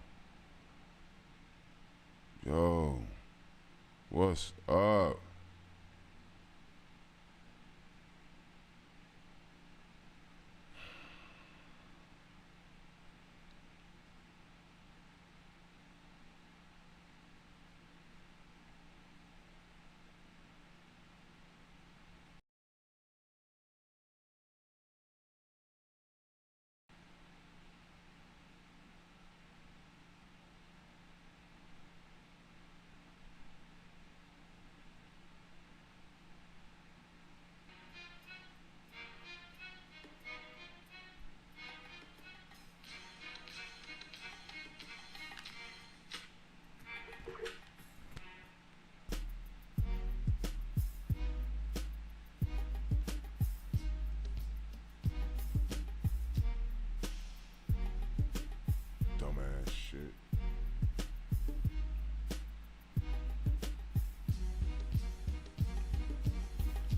Speaker 1: Yo, what's up? Dumbass shit.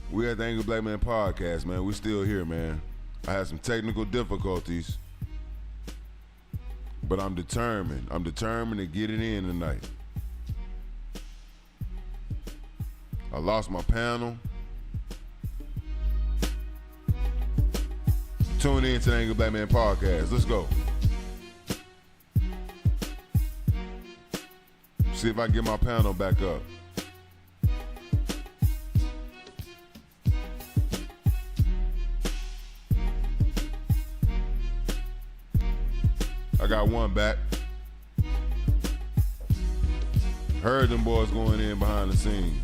Speaker 1: We at the Angry Black Man Podcast, man. We still here, man. I had some technical difficulties, but I'm determined. I'm determined to get it in tonight. I lost my panel. Tune in to the Angry Black Man Podcast. Let's go. See if I can get my panel back up. I got one back. Heard them boys going in behind the scenes.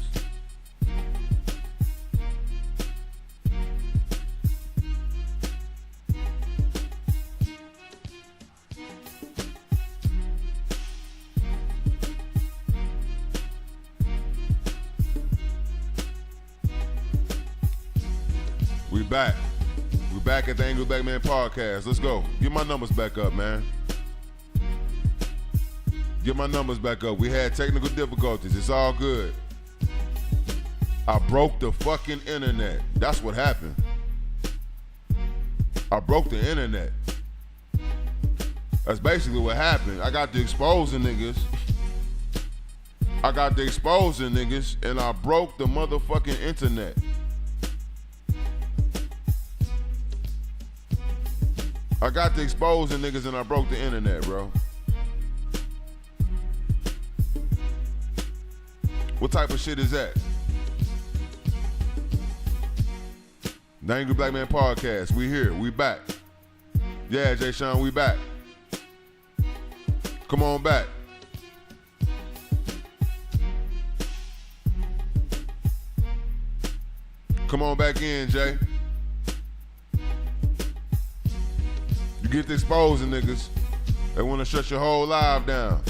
Speaker 1: We back. We back at the Angry Black Man Podcast. Let's go. Get my numbers back up, man. Get my numbers back up. We had technical difficulties. It's all good. I broke the fucking internet. That's what happened. I broke the internet. That's basically what happened. I got to exposing niggas. And I broke the motherfucking internet. I got to exposing niggas and I broke the internet, bro. What type of shit is that? The Angry Black Man Podcast. We here. We back. Yeah, Jay Sean, we back. Come on back. Come on back in, Jay. You get to exposing niggas. They want to shut your whole live down.